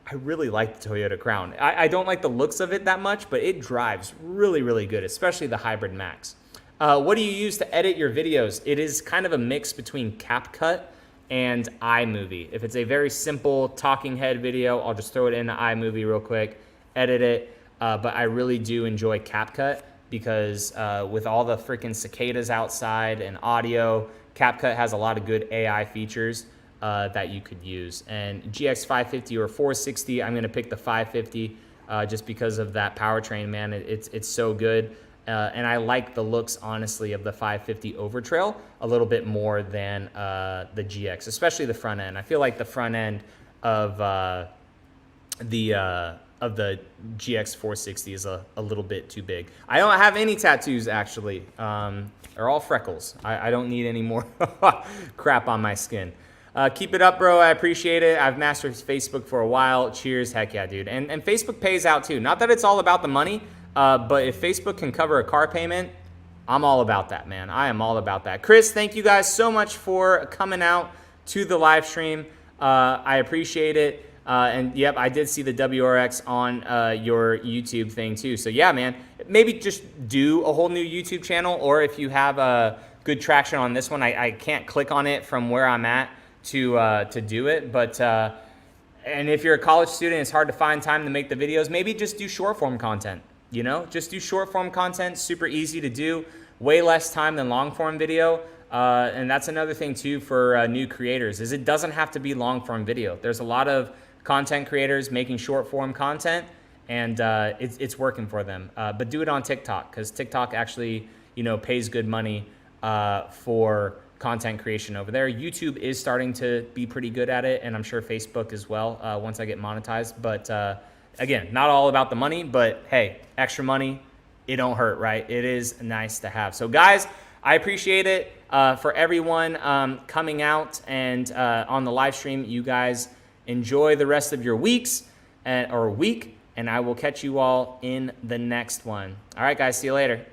I really like the Toyota Crown. I don't like the looks of it that much, but it drives really, really good, especially the Hybrid Max. What do you use to edit your videos? It is kind of a mix between CapCut and iMovie. If it's a very simple talking head video, I'll just throw it into iMovie real quick, edit it. But I really do enjoy CapCut because with all the freaking cicadas outside and audio, CapCut has a lot of good AI features that you could use. And GX 550 or 460, I'm gonna pick the 550 just because of that powertrain, man. It's so good. And I like the looks, honestly, of the 550 Overtrail a little bit more than the GX, especially the front end. I feel like the front end of the GX 460 is a little bit too big. I don't have any tattoos, actually. They're all freckles. I don't need any more crap on my skin. Keep it up, bro. I appreciate it. I've mastered Facebook for a while. Cheers. Heck yeah, dude. And Facebook pays out, too. Not that it's all about the money, but if Facebook can cover a car payment, I'm all about that, man. I am all about that. Chris, thank you guys so much for coming out to the live stream. I appreciate it. And yep, I did see the WRX on your YouTube thing too. So yeah, man, maybe just do a whole new YouTube channel, or if you have good traction on this one, I can't click on it from where I'm at to do it. But and if you're a college student, it's hard to find time to make the videos. Maybe just do short form content. You know, just do short form content. Super easy to do. Way less time than long form video. And that's another thing too for new creators, is it doesn't have to be long form video. There's a lot of content creators making short form content, and it's working for them. But do it on TikTok, because TikTok actually, you know, pays good money for content creation over there. YouTube is starting to be pretty good at it, and I'm sure Facebook as well once I get monetized. But again, not all about the money, but hey, extra money, it don't hurt, right? It is nice to have. So guys, I appreciate it for everyone coming out and on the live stream. You guys enjoy the rest of your weeks or week, and I will catch you all in the next one. All right, guys, see you later.